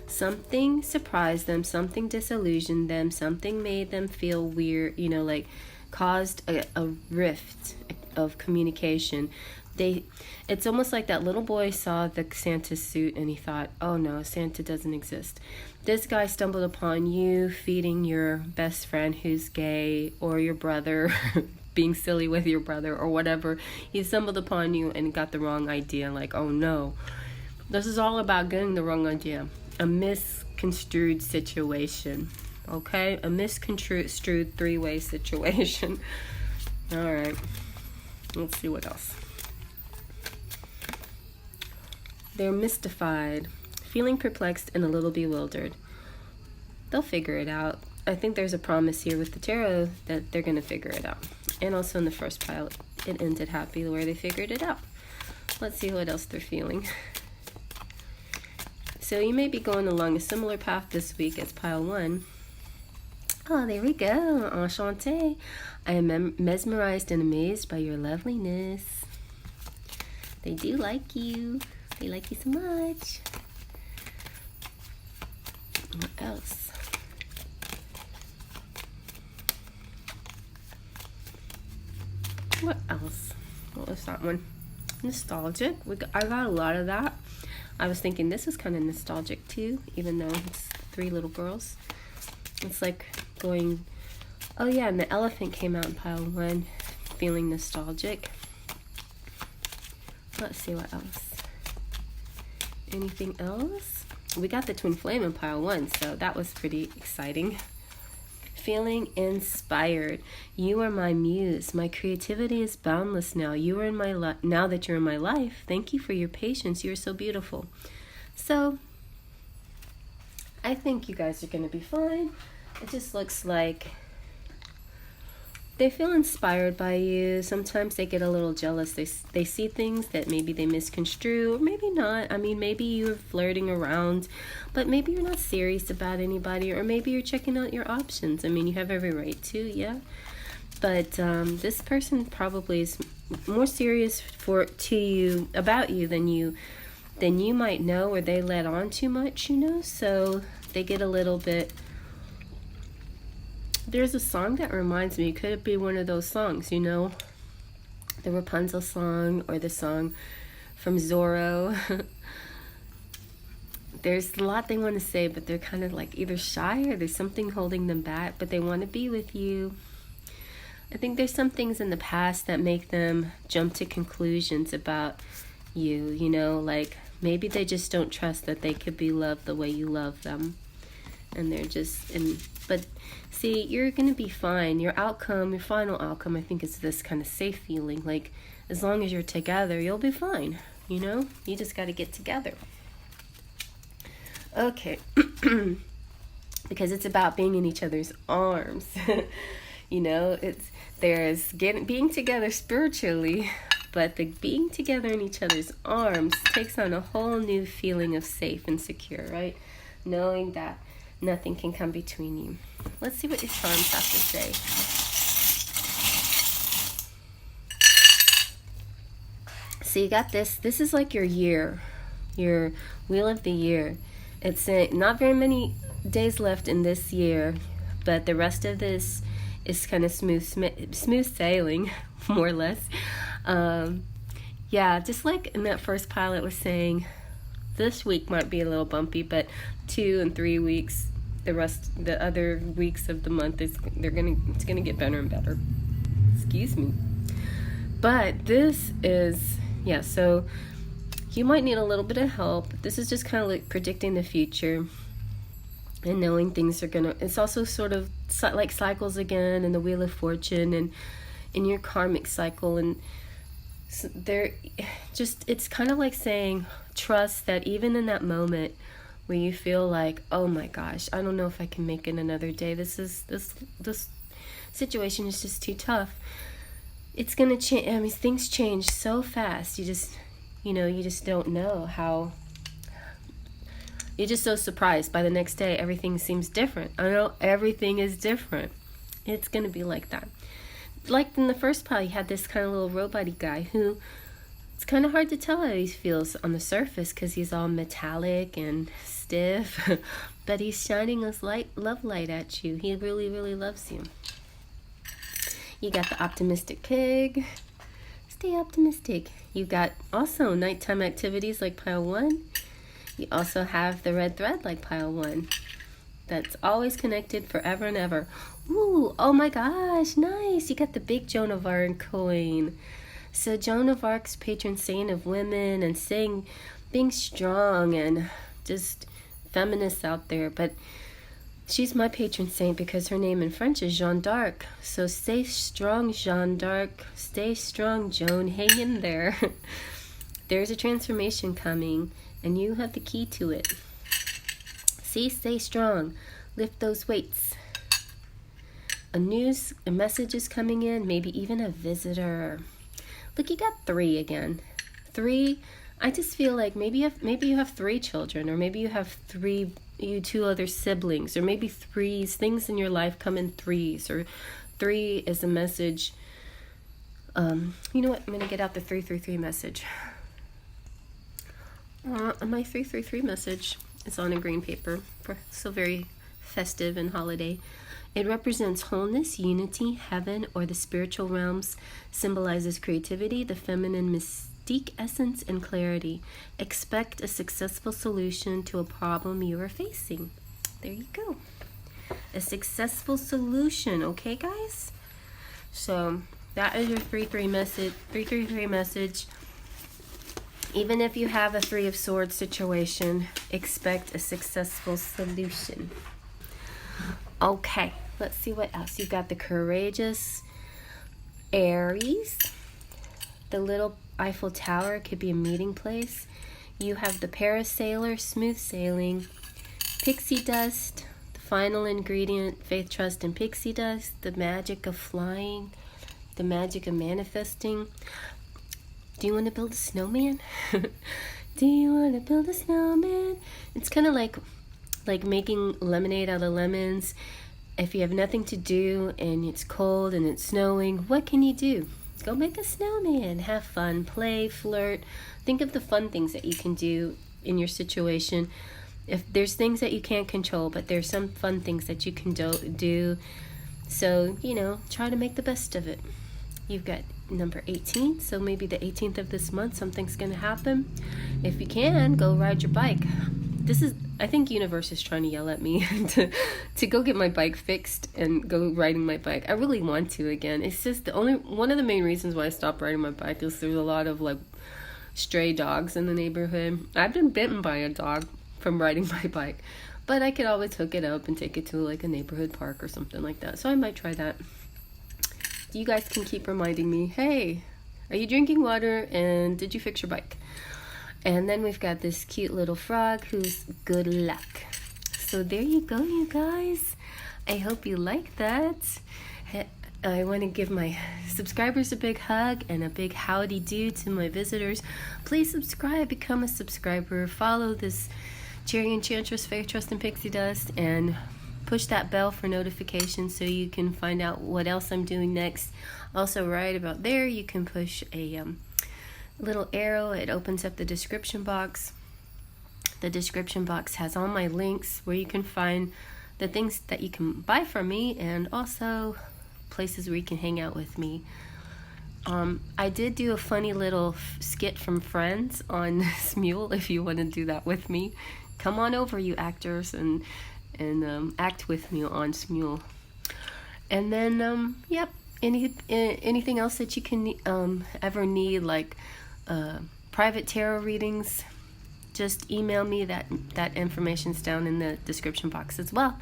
[SPEAKER 1] Something surprised them, something disillusioned them, something made them feel weird, you know, like caused a rift of communication. It's almost like that little boy saw the Santa suit and he thought, oh no, Santa doesn't exist. This guy stumbled upon you feeding your best friend who's gay, or your brother being silly with your brother, or whatever. He stumbled upon you and got the wrong idea, like, oh no. This is all about getting the wrong idea. A misconstrued situation, okay? A misconstrued three-way situation. All right, let's see what else. They're mystified, feeling perplexed and a little bewildered. They'll figure it out. I think there's a promise here with the tarot that they're going to figure it out. And also in the first pile, it ended happy where they figured it out. Let's see what else they're feeling. So you may be going along a similar path this week as pile one. Oh, there we go. Enchanté. I am mesmerized and amazed by your loveliness. They do like you. They like you so much. What else? What else? What was that one? Nostalgic. I got a lot of that. I was thinking this is kind of nostalgic too, even though it's three little girls. It's like going, oh yeah, and the elephant came out in pile one, feeling nostalgic. Let's see what else. Anything else? We got the twin flame in pile one, so that was pretty exciting. feeling inspired. You are my muse. My creativity is boundless now. You are in my life. Now that you're in my life, thank you for your patience. You're so beautiful. So I think you guys are going to be fine. It just looks like they feel inspired by you. Sometimes they get a little jealous. They see things that maybe they misconstrue, or maybe not. I mean, maybe you're flirting around, but maybe you're not serious about anybody, or maybe you're checking out your options. I mean, you have every right to, yeah. But this person probably is more serious to you about you than you might know, or they let on too much, you know. So they get a little bit. There's a song that reminds me, could it be one of those songs, you know, the Rapunzel song, or the song from Zorro? There's a lot they want to say, but they're kind of like either shy or there's something holding them back, but they want to be with you. I think there's some things in the past that make them jump to conclusions about you, you know, like maybe they just don't trust that they could be loved the way you love them. And they're just but see, you're going to be fine. Your final outcome, I think, is this kind of safe feeling. Like, as long as you're together, you'll be fine. You know? You just got to get together. Okay. Because it's about being in each other's arms. You know? There's being together spiritually, but the being together in each other's arms takes on a whole new feeling of safe and secure, right? Knowing that nothing can come between you. Let's see what your charms have to say. So you got this. This is like your year, your wheel of the year. It's not very many days left in this year, but the rest of this is kind of smooth sailing, more or less. Yeah, just like in that first pile it was saying, this week might be a little bumpy, but 2 and 3 weeks, the other weeks of the month it's gonna get better and better. Excuse me. But this is, yeah, so you might need a little bit of help. This is just kind of like predicting the future and knowing things are gonna, it's also sort of like cycles again, and the Wheel of Fortune, and in your karmic cycle, and so it's kind of like saying, trust that even in that moment where you feel like, oh my gosh, I don't know if I can make it another day. This situation is just too tough. It's gonna change. I mean, things change so fast. You just don't know how. You're just so surprised. By the next day, everything seems different. I know everything is different. It's gonna be like that. Like in the first pile, you had this kind of little robot-y guy who, it's kind of hard to tell how he feels on the surface because he's all metallic and stiff, but he's shining this love light at you. He really, really loves you. You got the optimistic pig. Stay optimistic. You got also nighttime activities like pile 1. You also have the red thread like pile 1. That's always connected forever and ever. Ooh, oh my gosh, nice. You got the big Joan of Arc coin. So Joan of Arc's patron saint of women, and being strong and just feminists out there. But she's my patron saint because her name in French is Jeanne d'Arc. So stay strong, Jeanne d'Arc. Stay strong, Joan. Hang in there. There's a transformation coming, and you have the key to it. See, stay strong. Lift those weights. A message is coming in, maybe even a visitor. Look, you got 3 again. 3. I just feel like maybe you have 3 children, or maybe you have 2 other siblings, or maybe 3 things in your life come in 3s, or 3 is a message. You know what? I'm gonna get out the 333 message. My 333 message is on a green paper, so very festive and holiday. It represents wholeness, unity, heaven, or the spiritual realms, symbolizes creativity, the feminine mystique, essence, and clarity. Expect a successful solution to a problem you are facing. There you go. A successful solution, okay, guys? So that is your 333 message. Even if you have a 3 of Swords situation, expect a successful solution. Okay, Let's see what else. You've got the Courageous Aries. The little Eiffel Tower could be a meeting place. You have the Parasailer, Smooth Sailing, Pixie Dust, the final ingredient, Faith, Trust, and Pixie Dust, the magic of flying, the magic of manifesting. Do you want to build a snowman? Do you want to build a snowman? It's kind of like making lemonade out of lemons. If you have nothing to do and it's cold and it's snowing, what can you do? Go make a snowman. Have fun, play, flirt. Think of the fun things that you can do in your situation. If there's things that you can't control, but there's some fun things that you can do. So, you know, try to make the best of it. You've got number 18, so maybe the 18th of this month something's going to happen. If you can, go ride your bike. I think universe is trying to yell at me to go get my bike fixed and go riding my bike. I really want to again. It's just one of the main reasons why I stopped riding my bike is there's a lot of like stray dogs in the neighborhood. I've been bitten by a dog from riding my bike, but I could always hook it up and take it to like a neighborhood park or something like that. So I might try that. You guys can keep reminding me, hey, are you drinking water and did you fix your bike? And then we've got this cute little frog who's good luck. So there you go, you guys. I hope you like that. I want to give my subscribers a big hug and a big howdy do to my visitors. Please subscribe, become a subscriber, follow this Cherry Enchantress, Fairy Trust, and Pixie Dust, and push that bell for notifications so you can find out what else I'm doing next. Also, right about there, you can push a little arrow. It opens up the description box. The description box has all my links where you can find the things that you can buy from me and also places where you can hang out with me. I did do a funny little skit from Friends on Smule. If you want to do that with me, come on over, you actors, and act with me on Smule. And then yep, anything else that you can ever need, like private tarot readings, just email me. That information's down in the description box as well.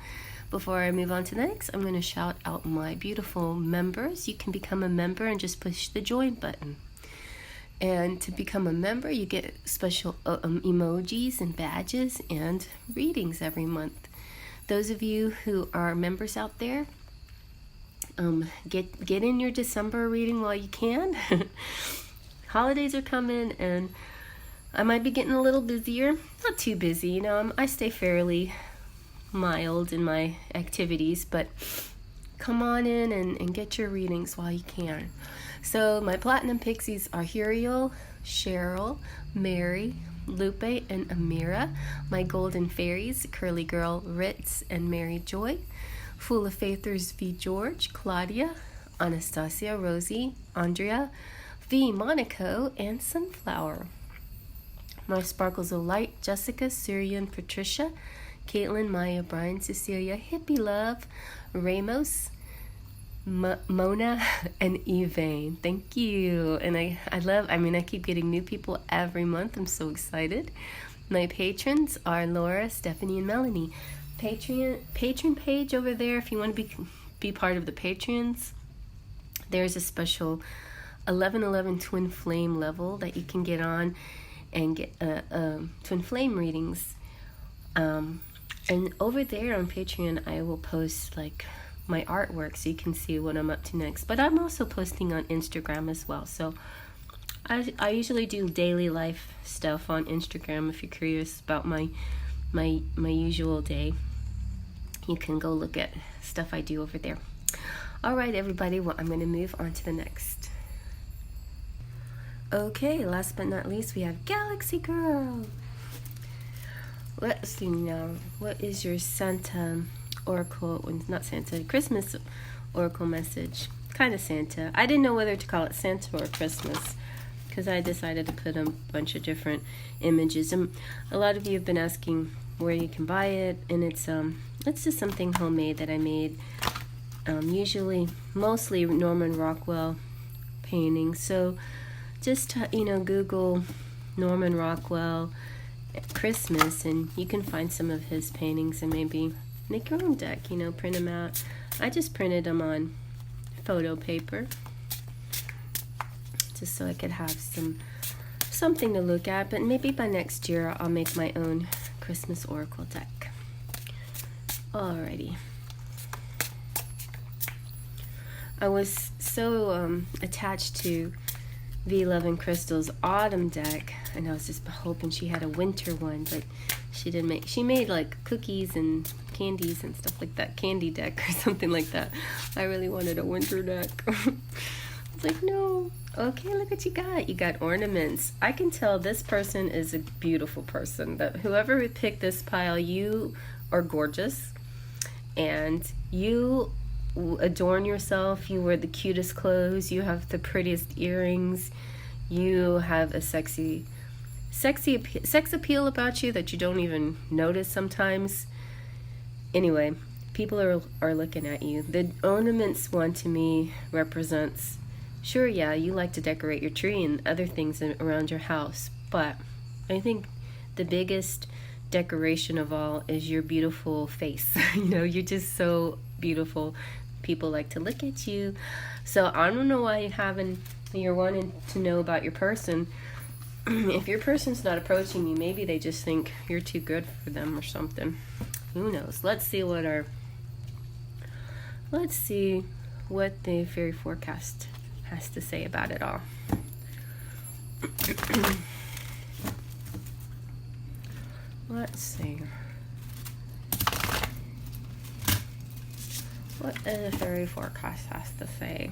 [SPEAKER 1] Before I move on to the next, I'm going to shout out my beautiful members. You can become a member and just push the join button. And to become a member, you get special emojis and badges and readings every month. Those of you who are members out there, get in your December reading while you can. Holidays are coming and I might be getting a little busier. Not too busy, you know, I stay fairly mild in my activities, but come on in and get your readings while you can. So my Platinum Pixies are Huriel, Cheryl, Mary, Lupe, and Amira. My Golden Fairies, Curly Girl, Ritz, and Mary Joy. Fool of Faithers, V. George, Claudia, Anastasia, Rosie, Andrea, V. Monaco, and Sunflower. My Sparkles of Light, Jessica, Syrian, Patricia, Caitlin, Maya, Brian, Cecilia, Hippie Love, Ramos, Mona, and Evane. Thank you. And I keep getting new people every month. I'm so excited. My patrons are Laura, Stephanie, and Melanie. Patron page over there, if you want to be part of the patrons, there's a special 1111 Twin Flame level that you can get on and get Twin Flame readings. And over there on Patreon, I will post like my artwork so you can see what I'm up to next. But I'm also posting on Instagram as well. So I usually do daily life stuff on Instagram. If you're curious about my usual day, you can go look at stuff I do over there. All right, everybody. Well, I'm going to move on to the next. Okay, last but not least, we have Galaxy Girl. Let's see now. What is your Santa Oracle? Not Santa. Christmas Oracle message. Kind of Santa. I didn't know whether to call it Santa or Christmas because I decided to put a bunch of different images. And a lot of you have been asking where you can buy it, and it's just something homemade that I made. Mostly Norman Rockwell paintings. So just Google Norman Rockwell Christmas and you can find some of his paintings and maybe make your own deck, print them out. I just printed them on photo paper just so I could have something to look at, but maybe by next year I'll make my own Christmas Oracle deck. Alrighty. I was so attached to V Love and Crystal's autumn deck, and I was just hoping she had a winter one, but she didn't make. She made like cookies and candies and stuff like that, candy deck or something like that. I really wanted a winter deck. I was like, no. Okay, look what you got. You got ornaments. I can tell this person is a beautiful person. That whoever picked this pile, you are gorgeous, and you adorn yourself. You wear the cutest clothes. You have the prettiest earrings. You have a sex appeal about you that you don't even notice sometimes. Anyway, people are looking at you. The ornaments one to me represents, sure, yeah, you like to decorate your tree and other things around your house, but I think the biggest decoration of all is your beautiful face. You know, you're just so beautiful. People like to look at you. So I don't know why you're wanting to know about your person. If your person's not approaching you, maybe they just think you're too good for them or something. Who knows? Let's see what the Faery Forecast has to say about it all. Let's see. What the Faery Forecast has to say.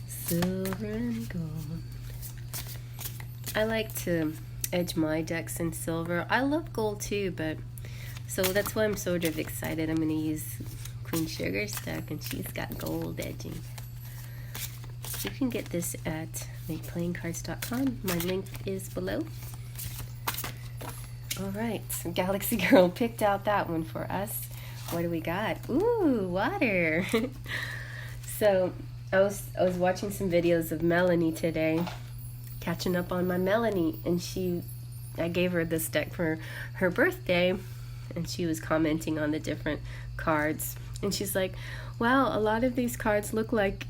[SPEAKER 1] Silver and gold. I like to edge my decks in silver. I love gold too, but so that's why I'm sort of excited. I'm going to use Queen Sugar's deck, and she's got gold edging. You can get this at makeplayingcards.com. My link is below. Alright, Galaxy Girl picked out that one for us. What do we got? Ooh, water! So, I was watching some videos of Melanin today, catching up on my Melanin, and I gave her this deck for her birthday, and she was commenting on the different cards, and she's like, wow, a lot of these cards look like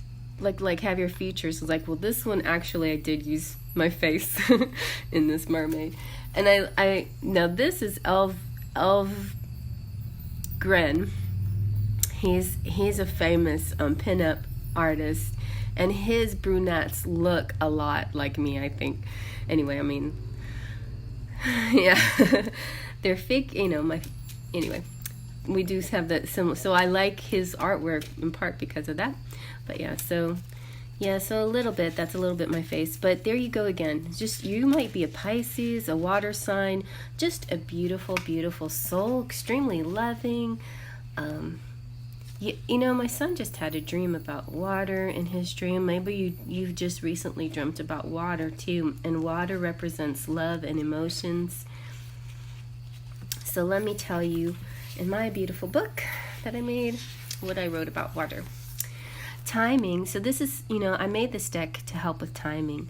[SPEAKER 1] have your features. I was like, well, this one actually I did use my face in this mermaid. And I now this is Elv Gren. He's a famous pinup artist, and his brunettes look a lot like me, I think. Anyway, I mean, yeah, they're fake, you know. Anyway, we do have that similar. So I like his artwork in part because of that. But yeah, so a little bit. That's a little bit my face. But there you go again. Just you might be a Pisces, a water sign, just a beautiful, beautiful soul, extremely loving. You know, my son just had a dream about water in his dream. Maybe you've just recently dreamt about water too. And water represents love and emotions. So let me tell you, in my beautiful book that I made, what I wrote about water. Timing. So this is, you know, I made this deck to help with timing.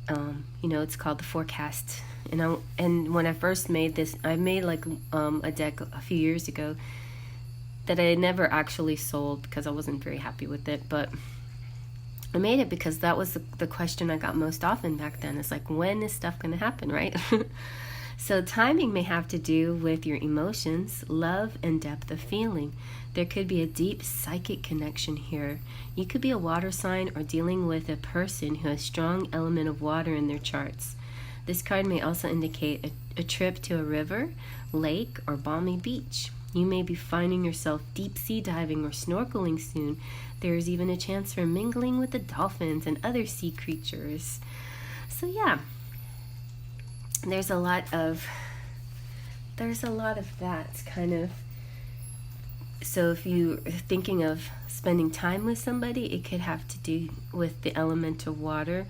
[SPEAKER 1] You know, it's called the Forecast. And when I first made this, I made like a deck a few years ago that I never actually sold because I wasn't very happy with it, but I made it because that was the question I got most often back then. It's like, when is stuff going to happen, right? So timing may have to do with your emotions, love, and depth of feeling. There could be a deep psychic connection here. You could be a water sign or dealing with a person who has strong element of water in their charts. This card may also indicate a trip to a river, lake, or balmy beach. You may be finding yourself deep sea diving or snorkeling soon. There is even a chance for mingling with the dolphins and other sea creatures. So yeah, there's a lot of that kind of. So if you're thinking of spending time with somebody, it could have to do with the element of water,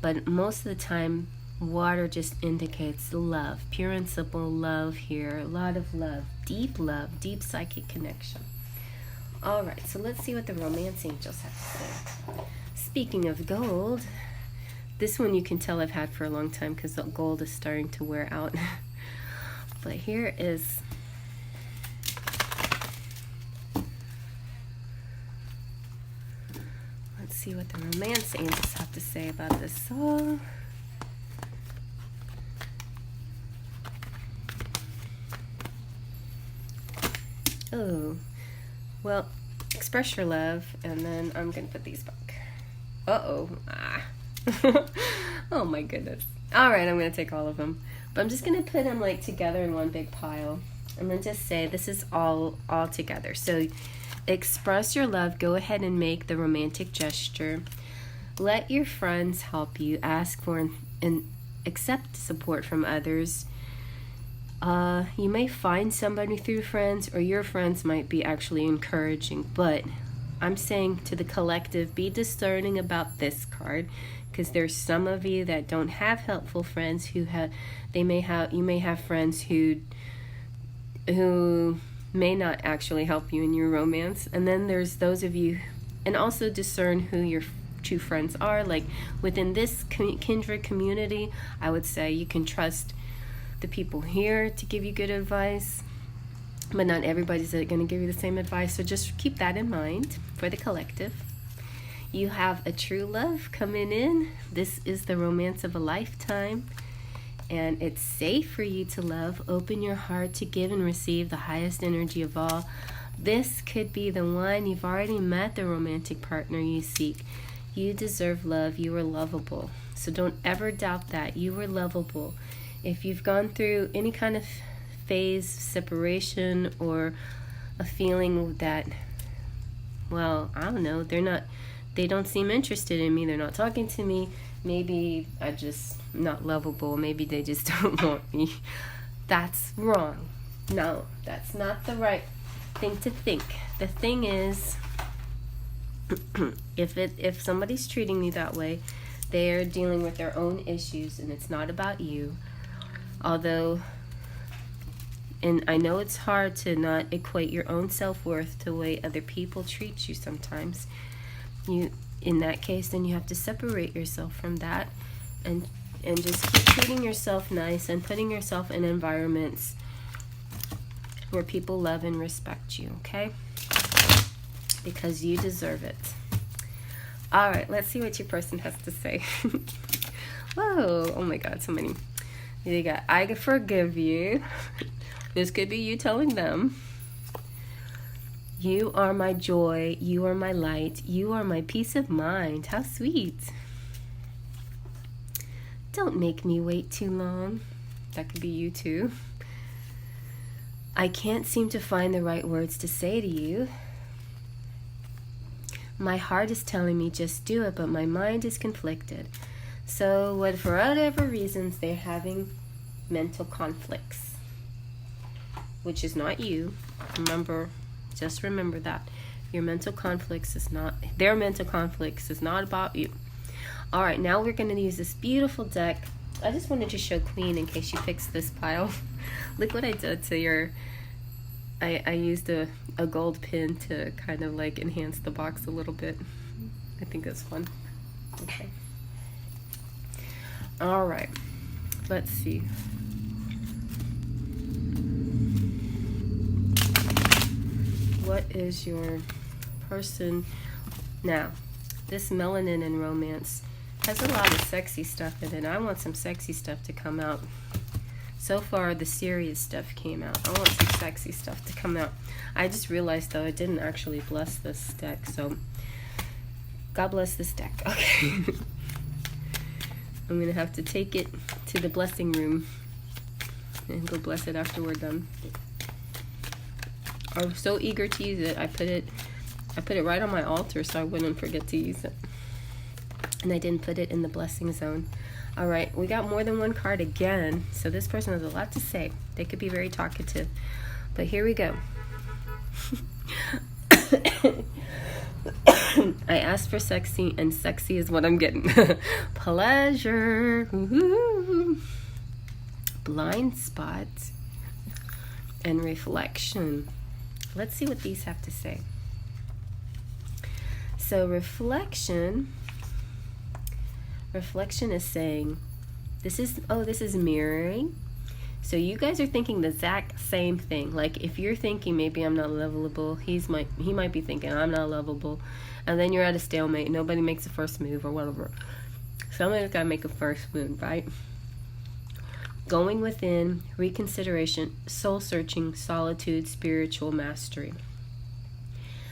[SPEAKER 1] but most of the time water just indicates love, pure and simple love here. A lot of love, deep psychic connection. All right, so let's see what the romance angels have to say. Speaking of gold, this one you can tell I've had for a long time because the gold is starting to wear out. But here is see what the romance angels have to say about this song. Oh, well, express your love, and then I'm gonna put these back. Oh my goodness. All right, I'm gonna take all of them, but I'm just gonna put them like together in one big pile. I'm gonna just say this is all together. So express your love. Go ahead and make the romantic gesture. Let your friends help you. Ask for and accept support from others. You may find somebody through friends, or your friends might be actually encouraging, but I'm saying to the collective, be discerning about this card, because there's some of you that don't have helpful friends you may have friends who may not actually help you in your romance. And then there's those of you, and also discern who your true friends are. Like within this kindred community, I would say you can trust the people here to give you good advice, but not everybody's going to give you the same advice. So just keep that in mind for the collective. You have a true love coming in. This is the romance of a lifetime, and it's safe for you to love. Open your heart to give and receive the highest energy of all. This could be the one. You've already met the romantic partner you seek. You deserve love. You are lovable. So don't ever doubt that. You are lovable. If you've gone through any kind of phase, separation, or a feeling that, well, I don't know, they don't seem interested in me, they're not talking to me, maybe I just not lovable, maybe they just don't want me, that's wrong. No, that's not the right thing to think. The thing is, if somebody's treating you that way, they're dealing with their own issues, and it's not about you. Although, and I know it's hard to not equate your own self-worth to the way other people treat you sometimes. In that case, then you have to separate yourself from that and just keep treating yourself nice and putting yourself in environments where people love and respect you, okay? Because you deserve it. All right, let's see what your person has to say. Whoa, oh my God, so many. You got, I forgive you. This could be you telling them. You are my joy. You are my light. You are my peace of mind. How sweet. Don't make me wait too long. That could be you too. I can't seem to find the right words to say to you. My heart is telling me just do it, but my mind is conflicted. So for whatever reasons, they're having mental conflicts, which is not you. Just remember that. Your mental conflicts is not, their mental conflicts is not about you. All right, now we're going to use this beautiful deck. I just wanted to show Queen in case she picks this pile. Look what I did to your, I used a gold pin to kind of like enhance the box a little bit. I think that's fun. Okay. All right, let's see. What is your person? Now, this Melanin in Romance has a lot of sexy stuff in it. I want some sexy stuff to come out. So far, the serious stuff came out. I want some sexy stuff to come out. I just realized, though, I didn't actually bless this deck, so God bless this deck. Okay. I'm going to have to take it to the blessing room and go bless it after we're done. I was so eager to use it, I put it right on my altar so I wouldn't forget to use it. And I didn't put it in the blessing zone. All right, we got more than one card again, so this person has a lot to say. They could be very talkative, but here we go. I asked for sexy, and sexy is what I'm getting. Pleasure. Woo-hoo. Blind spot and reflection. Let's see what these have to say. So reflection is saying, this is mirroring. So you guys are thinking the exact same thing. Like if you're thinking maybe I'm not lovable, he might be thinking I'm not lovable, and then you're at a stalemate. Nobody makes the first move or whatever. Somebody's got to make a first move, right? Going within, reconsideration, soul searching, solitude, spiritual mastery.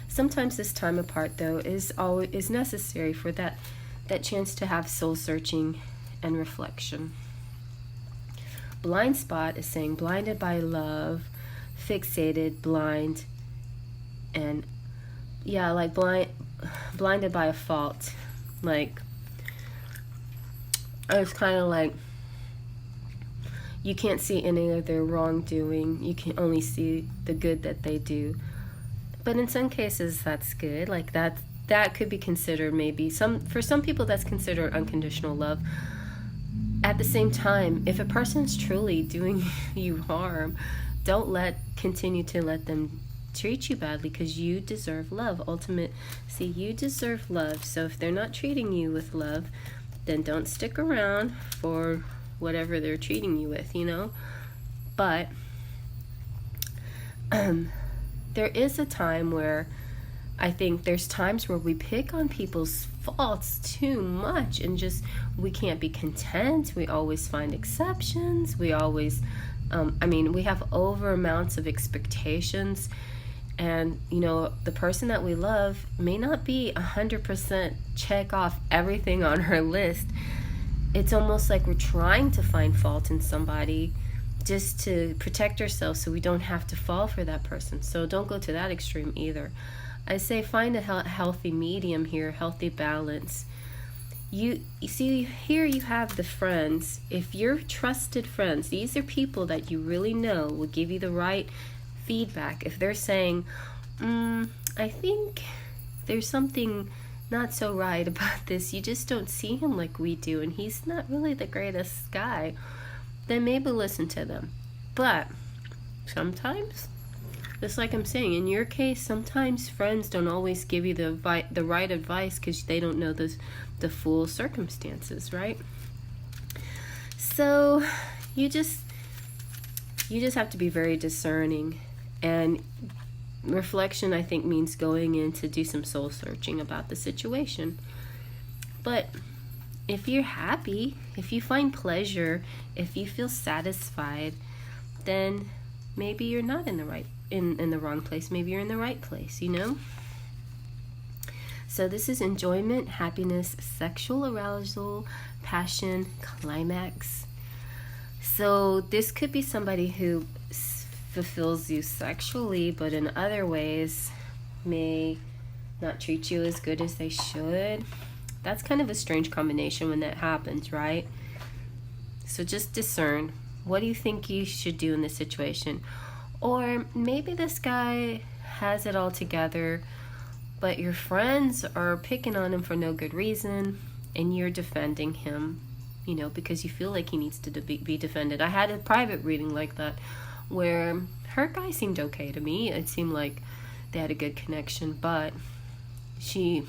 [SPEAKER 1] Sometimes this time apart, though, is necessary for that chance to have soul searching and reflection. Blind spot is saying blinded by love, fixated, blind, and yeah, like blinded by a fault. Like it's kind of like you can't see any of their wrongdoing. You can only see the good that they do. But in some cases, that's good. Like that could be considered maybe for some people that's considered unconditional love. At the same time, if a person's truly doing you harm, don't continue to let them treat you badly, because you deserve love. See, you deserve love. So if they're not treating you with love, then don't stick around for whatever they're treating you with, But there is a time where I think there's times where we pick on people's faults too much, and we can't be content. We always find exceptions. We always, we have over amounts of expectations, and the person that we love may not be 100% check off everything on her list. It's almost like we're trying to find fault in somebody just to protect ourselves so we don't have to fall for that person. So don't go to that extreme either. I say find a healthy medium here, healthy balance. You see, here you have the friends. If you're trusted friends, these are people that you really know will give you the right feedback. If they're saying, I think there's something not so right about this, you just don't see him like we do, and he's not really the greatest guy, then maybe listen to them. But sometimes, just like I'm saying, in your case, sometimes friends don't always give you the right advice because they don't know the full circumstances, right? So you just have to be very discerning. And reflection, I think, means going in to do some soul searching about the situation. But if you're happy, if you find pleasure, if you feel satisfied, then maybe you're not in the wrong place. Maybe you're in the right place, So this is enjoyment, happiness, sexual arousal, passion, climax. So this could be somebody who fulfills you sexually, but in other ways may not treat you as good as they should. That's kind of a strange combination when that happens, right? So just discern. What do you think you should do in this situation? Or maybe this guy has it all together, but your friends are picking on him for no good reason, and you're defending him, because you feel like he needs to be defended. I had a private reading like that, where her guy seemed okay to me. It seemed like they had a good connection, but she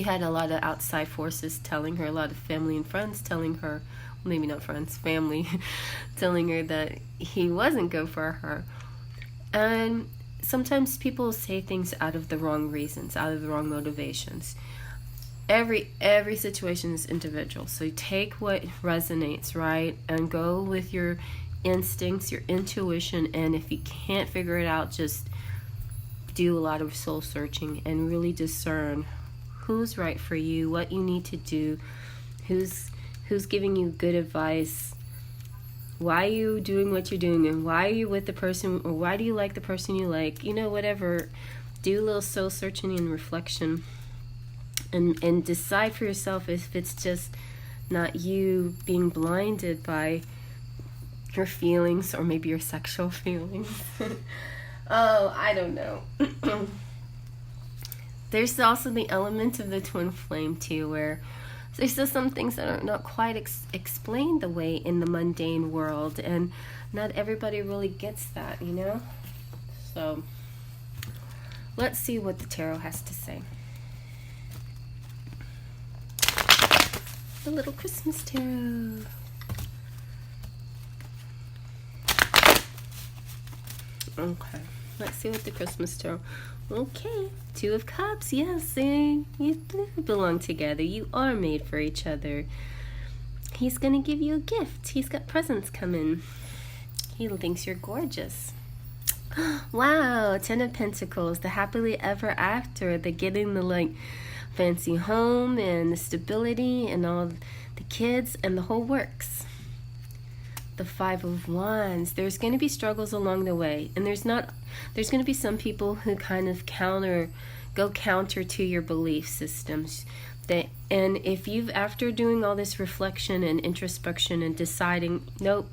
[SPEAKER 1] had a lot of outside forces telling her, a lot of family and friends telling her, maybe not friends, family, telling her that he wasn't good for her. And sometimes people say things out of the wrong reasons, out of the wrong motivations. Every situation is individual, so you take what resonates, right, and go with your instincts, your intuition, and if you can't figure it out, just do a lot of soul searching and really discern who's right for you, what you need to do, who's giving you good advice, why are you doing what you're doing, and why are you with the person, or why do you like the person you like, whatever. Do a little soul searching and reflection, and decide for yourself if it's just not you being blinded by your feelings, or maybe your sexual feelings. Oh, I don't know. There's also the element of the twin flame too, where there's still some things that are not quite explained the way in the mundane world, and not everybody really gets that, So let's see what the tarot has to say. The little Christmas tarot. Okay, let's see what the Christmas tarot. Okay, Two of Cups. Yes, see, you belong together. You are made for each other. He's gonna give you a gift. He's got presents coming. He thinks you're gorgeous. Wow, Ten of Pentacles, the happily ever after, the getting the like fancy home and the stability and all the kids and the whole works. The Five of Wands, there's going to be struggles along the way, and there's going to be some people who kind of go counter to your belief systems. And if you've, after doing all this reflection and introspection and deciding, nope,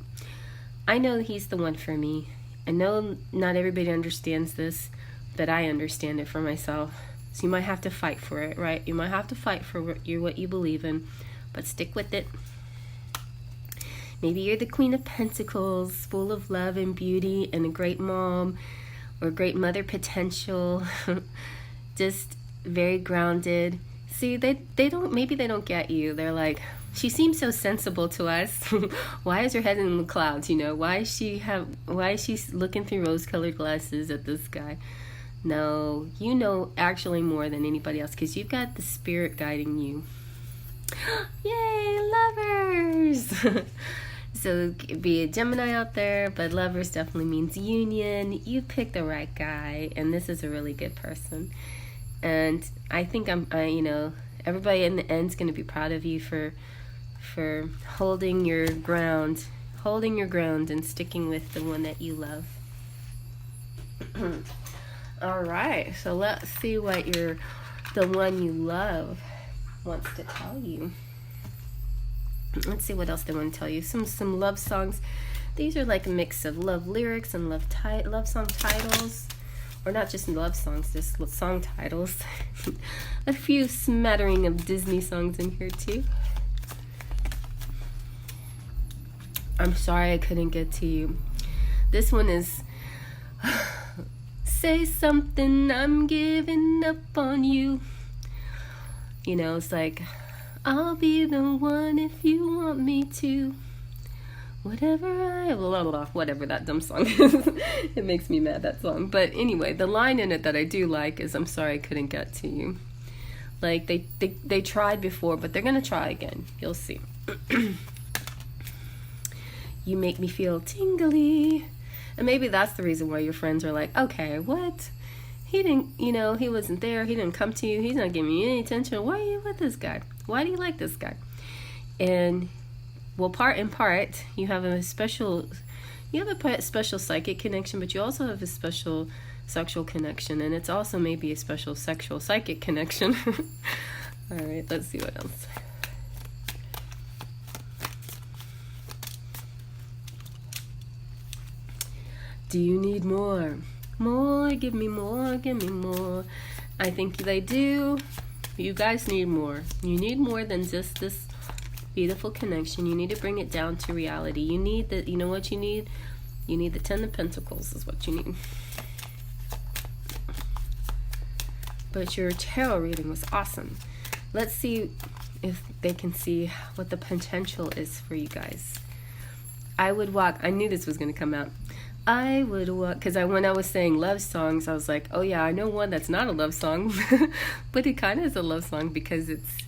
[SPEAKER 1] I know he's the one for me. I know not everybody understands this, but I understand it for myself. So you might have to fight for it, right? You might have to fight for what you believe in, but stick with it. Maybe you're the Queen of Pentacles, full of love and beauty and a great mom or great mother potential, just very grounded. See, maybe they don't get you. They're like, she seems so sensible to us. Why is her head in the clouds? You know, why is she looking through rose-colored glasses at this guy? No, you know actually more than anybody else because you've got the spirit guiding you. Yay, lovers! So be a Gemini out there, but lovers definitely means union. You picked the right guy, and this is a really good person. And I think everybody in the end's going to be proud of you for holding your ground and sticking with the one that you love. All right, so let's see what the one you love wants to tell you. Let's see what else they want to tell you. Some love songs. These are like a mix of love lyrics and love song titles. Or not just love songs, just song titles. A few smattering of Disney songs in here too. I'm sorry I couldn't get to you. This one is say something, I'm giving up on you. You know, it's like, I'll be the one if you want me to. Whatever that dumb song is. It makes me mad, that song. But anyway, the line in it that I do like is, I'm sorry I couldn't get to you. Like, they tried before, but they're going to try again. You'll see. You make me feel tingly. And maybe that's the reason why your friends are like, okay, what? He didn't, he wasn't there. He didn't come to you. He's not giving you any attention. Why are you with this guy? Why do you like this guy? And, well, part you have a special psychic connection, but you also have a special sexual connection. And it's also maybe a special sexual psychic connection. All right, let's see what else. Do you need more? More, give me more, give me more. I think they do. You guys need more. You need more than just this beautiful connection. You need to bring it down to reality. You need you know what you need? You need the Ten of Pentacles is what you need. But your tarot reading was awesome. Let's see if they can see what the potential is for you guys. I would walk. I knew this was going to come out. I would walk, because when I was saying love songs, I was like, oh yeah, I know one that's not a love song, but it kind of is a love song because it's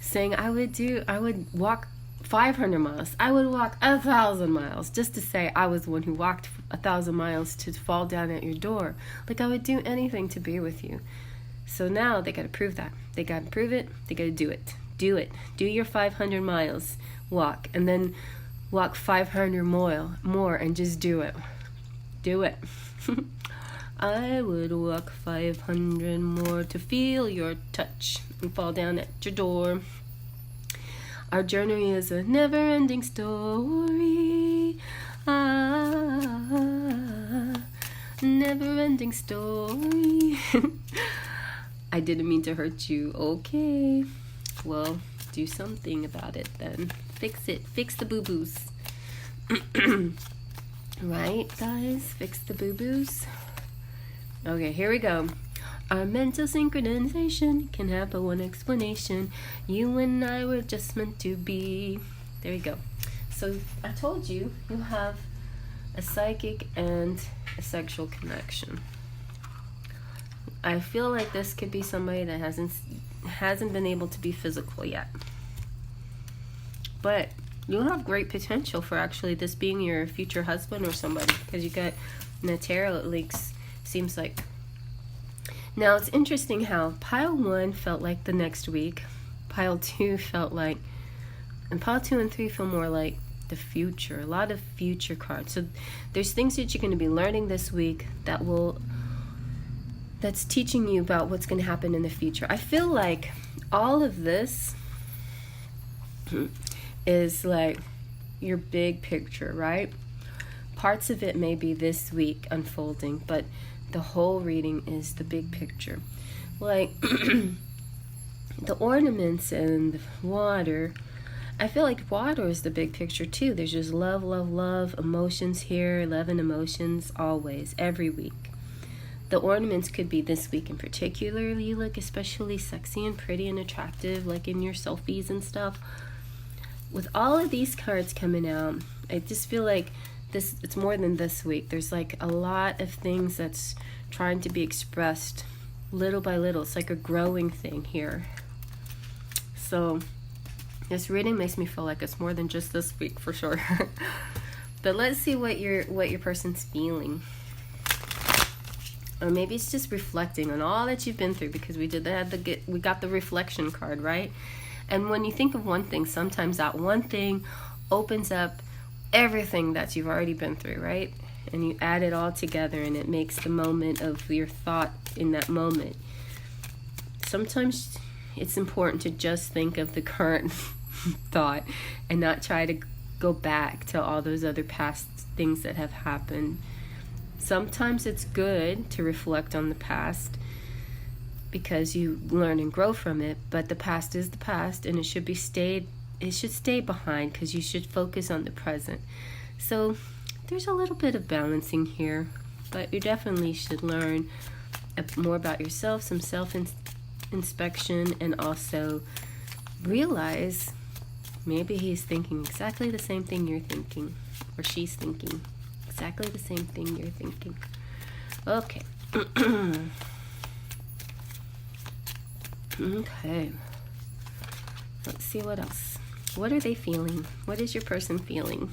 [SPEAKER 1] saying I would walk 500 miles. I would walk 1,000 miles just to say I was the one who walked 1,000 miles to fall down at your door. Like I would do anything to be with you. So now they got to prove that. They got to prove it. They got to do it. Do it. Do your 500 miles walk, and then walk 500 more and just do it. Do it. I would walk 500 more to feel your touch and fall down at your door. Our journey is a never-ending story. Never-ending story. I didn't mean to hurt you. Okay. Well, do something about it then. Fix it. Fix the boo-boos. Right, guys? Fix the boo-boos. Okay, here we go. Our mental synchronization can have but one explanation. You and I were just meant to be. There you go. So I told you have a psychic and a sexual connection. I feel like this could be somebody that hasn't been able to be physical yet. But you have great potential for actually this being your future husband or somebody, because you got in the tarot, it leaks, seems like. Now it's interesting how pile 1 felt like the next week, pile 2 felt like, and pile 2 and 3 feel more like the future, a lot of future cards. So there's things that you're going to be learning this week that's teaching you about what's going to happen in the future. I feel like all of this is like your big picture, right? Parts of it may be this week unfolding, but the whole reading is the big picture. Like the ornaments and the water, I feel like water is the big picture too. There's just love, love, love, emotions here, love and emotions always, every week. The ornaments could be this week in particular. You look especially sexy and pretty and attractive, like in your selfies and stuff. With all of these cards coming out, I just feel like it's more than this week. There's like a lot of things that's trying to be expressed little by little. It's like a growing thing here. So this reading makes me feel like it's more than just this week for sure. But let's see what your person's feeling. Or maybe it's just reflecting on all that you've been through, because we got the reflection card, right? And when you think of one thing, sometimes that one thing opens up everything that you've already been through, right? And you add it all together, and it makes the moment of your thought in that moment. Sometimes it's important to just think of the current thought and not try to go back to all those other past things that have happened. Sometimes it's good to reflect on the past because you learn and grow from it, but the past is the past, and it should stay behind, because you should focus on the present. So there's a little bit of balancing here, but you definitely should learn more about yourself, some self-inspection, and also realize maybe he's thinking exactly the same thing you're thinking, or she's thinking exactly the same thing you're thinking. Okay. Okay. Let's see what else. What are they feeling? What is your person feeling?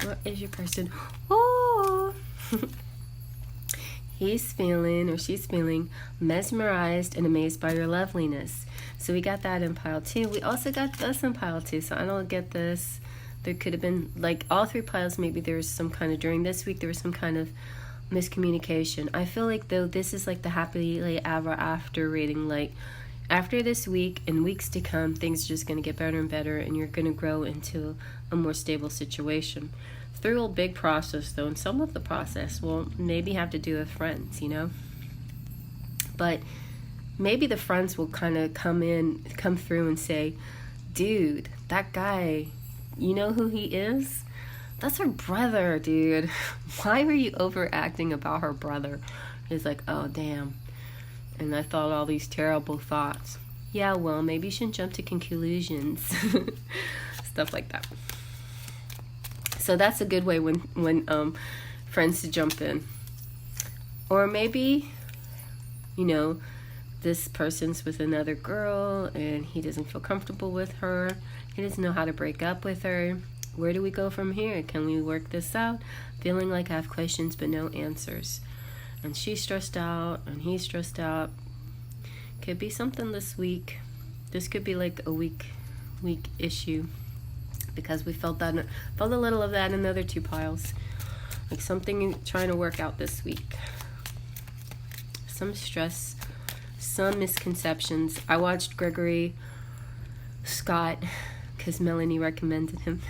[SPEAKER 1] What is your person? Oh! He's feeling, or she's feeling, mesmerized and amazed by your loveliness. So we got that in pile 2. We also got this in pile 2. So I don't get this. There could have been, like, all 3 piles, maybe there was some kind of, during this week, there was some kind of miscommunication. I feel like, though, this is like the happily ever after reading. Like, after this week and weeks to come, things are just going to get better and better, and you're going to grow into a more stable situation. Through a big process, though, and some of the process will maybe have to do with friends, you know? But maybe the friends will kind of come through and say, dude, that guy, you know who he is? That's her brother, dude. Why were you overacting about her brother? He's like, oh, damn. And I thought all these terrible thoughts. Yeah, well, maybe you shouldn't jump to conclusions. Stuff like that. So that's a good way when friends to jump in. Or maybe, you know, this person's with another girl and he doesn't feel comfortable with her. He doesn't know how to break up with her. Where do we go from here? Can we work this out? Feeling like I have questions but no answers. And she's stressed out and he's stressed out. Could be something this week. This could be like a week issue, because we felt a little of that in the other 2 piles. Like something trying to work out this week. Some stress, some misconceptions. I watched Gregory Scott because Melanie recommended him,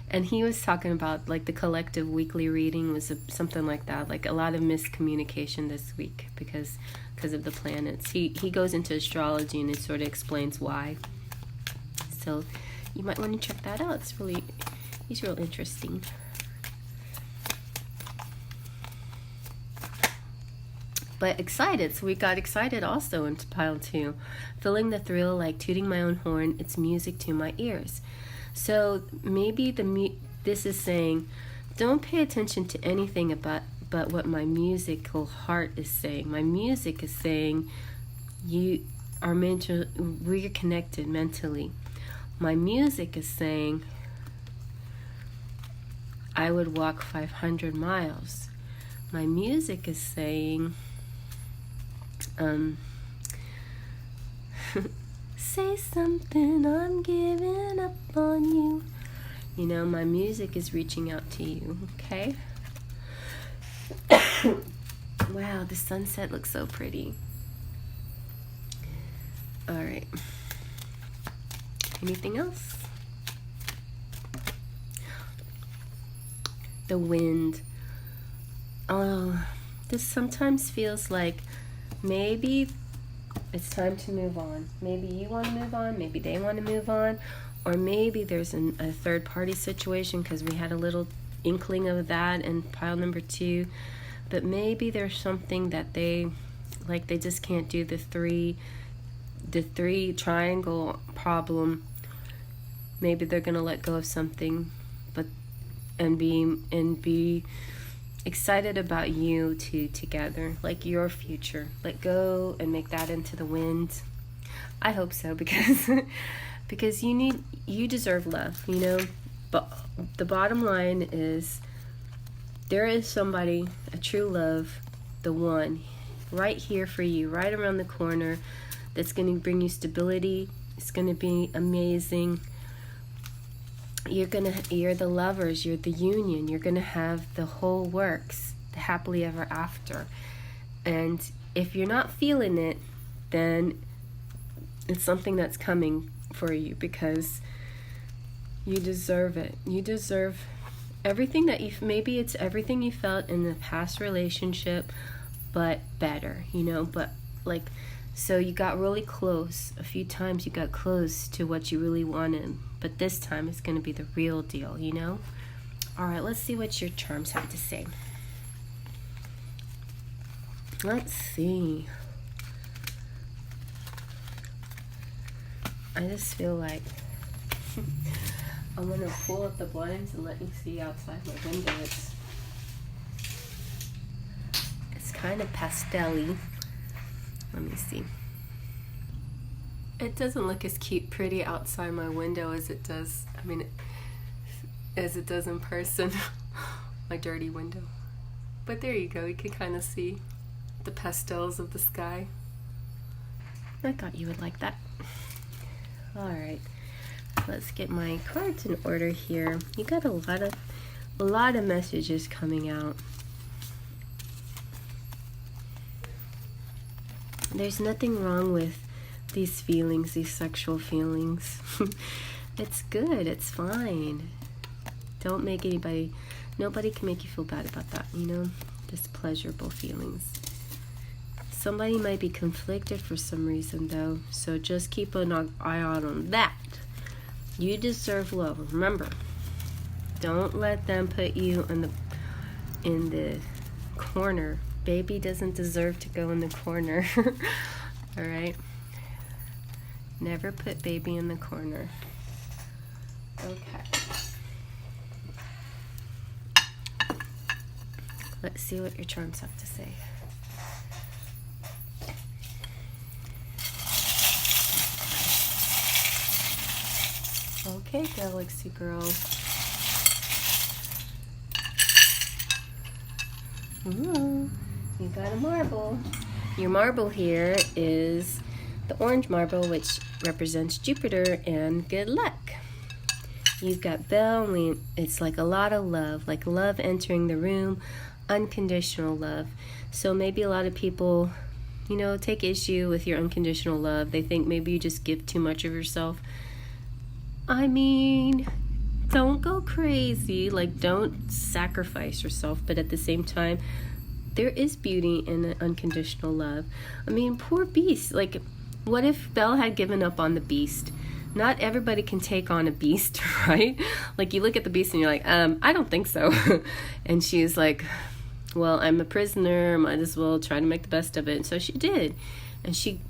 [SPEAKER 1] and he was talking about like the collective weekly reading was something like that, like a lot of miscommunication this week because of the planets. He goes into astrology and it sort of explains why. So you might want to check that out. He's real interesting. But excited, so we got excited also into pile 2. Feeling the thrill like tooting my own horn, it's music to my ears. So maybe this is saying don't pay attention to anything but what my musical heart is saying. My music is saying you are we're connected mentally. My music is saying I would walk 500 miles. My music is saying say something, I'm giving up on you. You know, my music is reaching out to you, okay? Wow, the sunset looks so pretty. All right. Anything else? The wind. Oh, this sometimes feels like maybe it's time to move on. Maybe you want to move on, maybe they want to move on, or maybe there's a third party situation, because we had a little inkling of that in pile number 2. But maybe there's something that they just can't do the three triangle problem. Maybe they're gonna let go of something, and be excited about you two together, like your future. Let go and make that into the wind. I hope so, because you deserve love, you know. But the bottom line is, there is somebody, a true love, the one, right here for you, right around the corner, that's going to bring you stability. It's going to be amazing. You're the lovers, you're the union, you're going to have the whole works, the happily ever after. And if you're not feeling it, then it's something that's coming for you, because you deserve it. You deserve everything that maybe it's everything you felt in the past relationship, but better, you know. But like, so you got really close. A few times you got close to what you really wanted, but this time it's going to be the real deal, you know. All right, let's see what your charms have to say. Let's see. I just feel like I'm going to pull up the blinds and let you see outside my window. It's kind of pastel-y. Let me see. It doesn't look as pretty outside my window as it does, as it does in person. My dirty window. But there you go, you can kind of see the pastels of the sky. I thought you would like that. Alright, let's get my cards in order here. You got a lot of messages coming out. There's nothing wrong with these feelings, these sexual feelings. It's good, it's fine. Don't make nobody can make you feel bad about that, you know? Just pleasurable feelings. Somebody might be conflicted for some reason though, so just keep an eye out on that. You deserve love. Remember, don't let them put you in the corner. Baby doesn't deserve to go in the corner. All right? Never put baby in the corner. Okay. Let's see what your charms have to say. Okay, Galaxy Girl. Ooh, you got a marble. Your marble here is the orange marble, which represents Jupiter and good luck. You've got Belle. It's like a lot of love, like love entering the room, unconditional love. So maybe a lot of people, you know, take issue with your unconditional love. They think maybe you just give too much of yourself. I mean, don't go crazy, like don't sacrifice yourself, but at the same time, there is beauty in unconditional love. I mean, poor beast. Like, what if Belle had given up on the beast? Not everybody can take on a beast, right? Like, you look at the beast and you're like, I don't think so. And she's like, well, I'm a prisoner, might as well try to make the best of it. And so she did. And she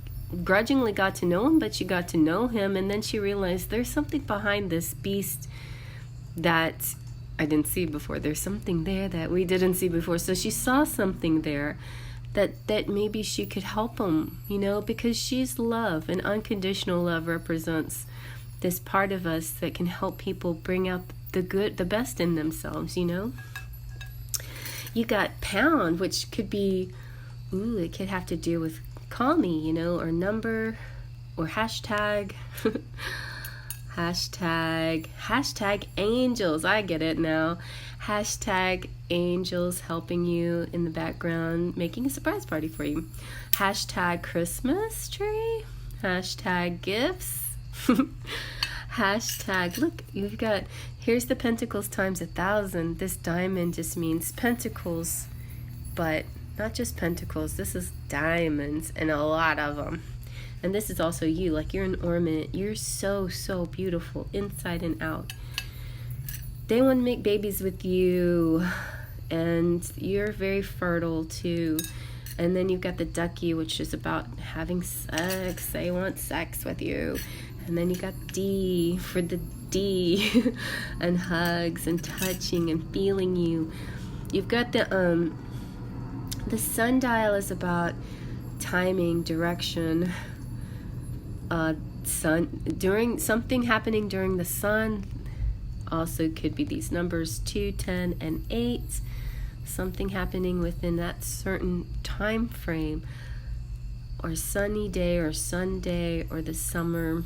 [SPEAKER 1] grudgingly got to know him, but she got to know him, and then she realized there's something behind this beast that I didn't see before. There's something there that we didn't see before. So she saw something there that maybe she could help him, you know, because she's love, and unconditional love represents this part of us that can help people bring out the good, the best in themselves, you know. You got pound, which could be, it could have to do with call me, you know, or number, or hashtag. Hashtag angels. I get it now. Hashtag angels helping you in the background, making a surprise party for you. Hashtag Christmas tree. Hashtag gifts. Hashtag, look, you've got, here's the pentacles times 1,000. This diamond just means pentacles, but not just pentacles. This is diamonds, and a lot of them. And this is also you, like you're an ornament. You're so, so beautiful inside and out. They want to make babies with you, and you're very fertile too. And then you've got the ducky, which is about having sex. They want sex with you. And then you got D for the D, and hugs and touching and feeling you. You've got the sundial is about timing, direction. During something happening during the sun, also could be these numbers 2, 10, and 8. Something happening within that certain time frame, or sunny day, or Sunday, or the summer.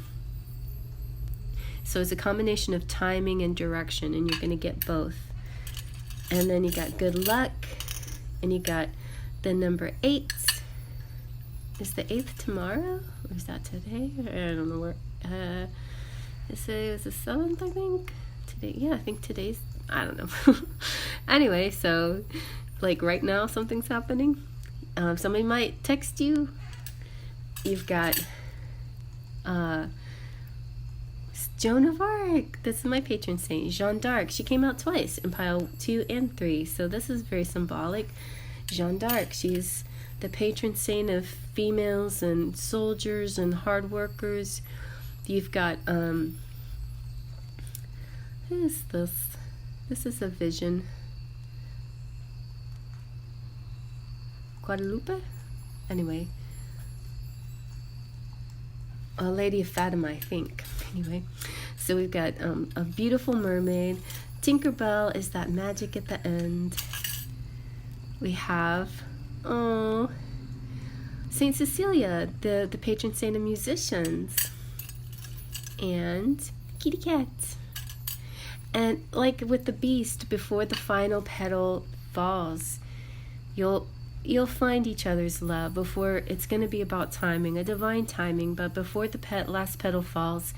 [SPEAKER 1] So it's a combination of timing and direction, and you're going to get both. And then you got good luck, and you got the number 8. Is the 8th tomorrow? Or is that today? I don't know where. This is the 7th, I think. Today, yeah, I think today's, I don't know. Anyway, so, like right now, something's happening. Somebody might text you. You've got Joan of Arc. This is my patron saint, Jeanne d'Arc. She came out twice in pile 2 and 3. So this is very symbolic. Jeanne d'Arc, she's the patron saint of females and soldiers and hard workers. You've got, who is this? This is a vision. Guadalupe? Anyway. A Lady of Fatima, I think. Anyway. So we've got a beautiful mermaid. Tinkerbell is that magic at the end. We have, Saint Cecilia, the patron saint of musicians. And kitty cat. And like with the beast, before the final petal falls, you'll find each other's love. Before, it's going to be about timing, a divine timing, but before the last petal falls,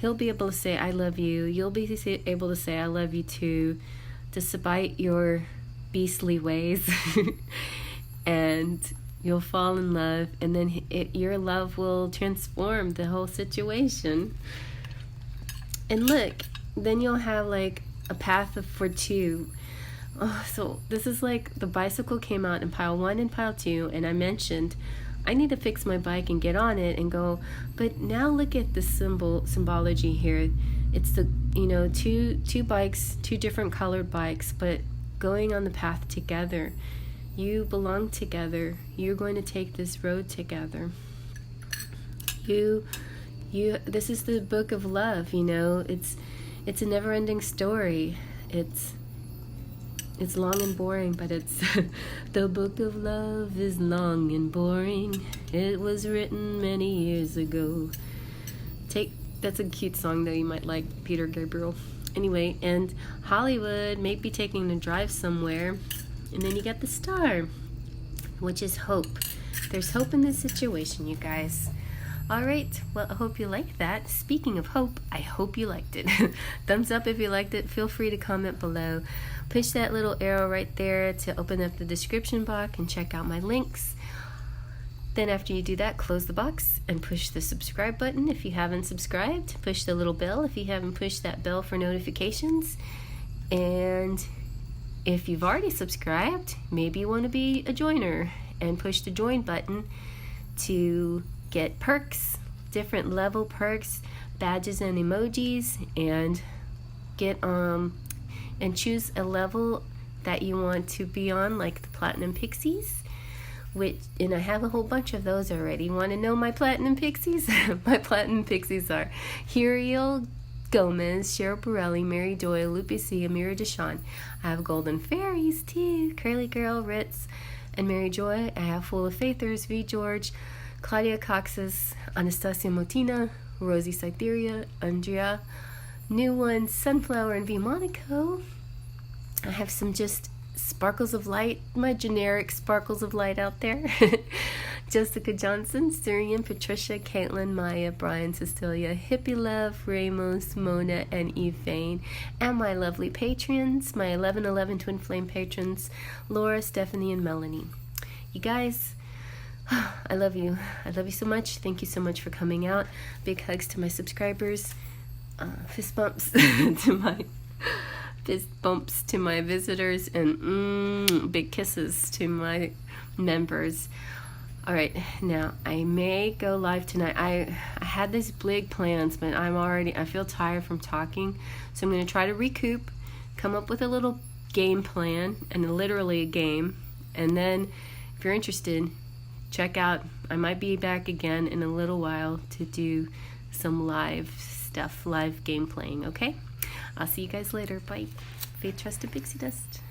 [SPEAKER 1] he'll be able to say, I love you. You'll be able to say, I love you too, despite your beastly ways. And you'll fall in love, and then your love will transform the whole situation. And look, then you'll have like a path for 2. So this is like the bicycle came out in pile 1 and pile 2, and I mentioned I need to fix my bike and get on it and go. But now look at the symbology here. It's the, two bikes, 2 different colored bikes, but going on the path together. You belong together. You're going to take this road together. This is the book of love, it's a never-ending story. It's long and boring, but it's the book of love is long and boring. It was written many years ago. That's a cute song though, you might like, Peter Gabriel. Anyway, and Hollywood may be taking a drive somewhere. And then you got the star, which is hope. There's hope in this situation, you guys. All right, well, I hope you liked that. Speaking of hope, I hope you liked it. Thumbs up if you liked it. Feel free to comment below. Push that little arrow right there to open up the description box and check out my links. Then after you do that, close the box and push the subscribe button if you haven't subscribed. Push the little bell if you haven't pushed that bell for notifications. And if you've already subscribed, maybe you want to be a joiner and push the join button to get perks, different level perks, badges and emojis, and get and choose a level that you want to be on, like the Platinum Pixies, and I have a whole bunch of those already. Want to know my Platinum Pixies? My Platinum Pixies are Huriel Gomez, Cheryl Borelli, Mary Doyle, Lupe C, Amira Deshawn. I have Golden Fairies too, Curly Girl, Ritz, and Mary Joy. I have Full of Faithers, V George, Claudia Coxes, Anastasia Motina, Rosie Cytheria, Andrea, New One, Sunflower, and V Monaco. I have some just sparkles of light, my generic sparkles of light out there. Jessica Johnson, Syrian, Patricia, Caitlin, Maya, Brian, Cecilia, Hippie Love, Ramos, Mona, and Eve. And my lovely patrons, my 1111 Twin Flame patrons, Laura, Stephanie, and Melanie. You guys, I love you. I love you so much. Thank you so much for coming out. Big hugs to my subscribers. Fist bumps to my visitors, and big kisses to my members. All right, now I may go live tonight. I had these big plans, but I feel tired from talking, so I'm going to try to recoup, come up with a little game plan, and literally a game, and then if you're interested, check out, I might be back again in a little while to do some live stuff, live game playing, okay? I'll see you guys later. Bye. Faith, trust, and pixie dust.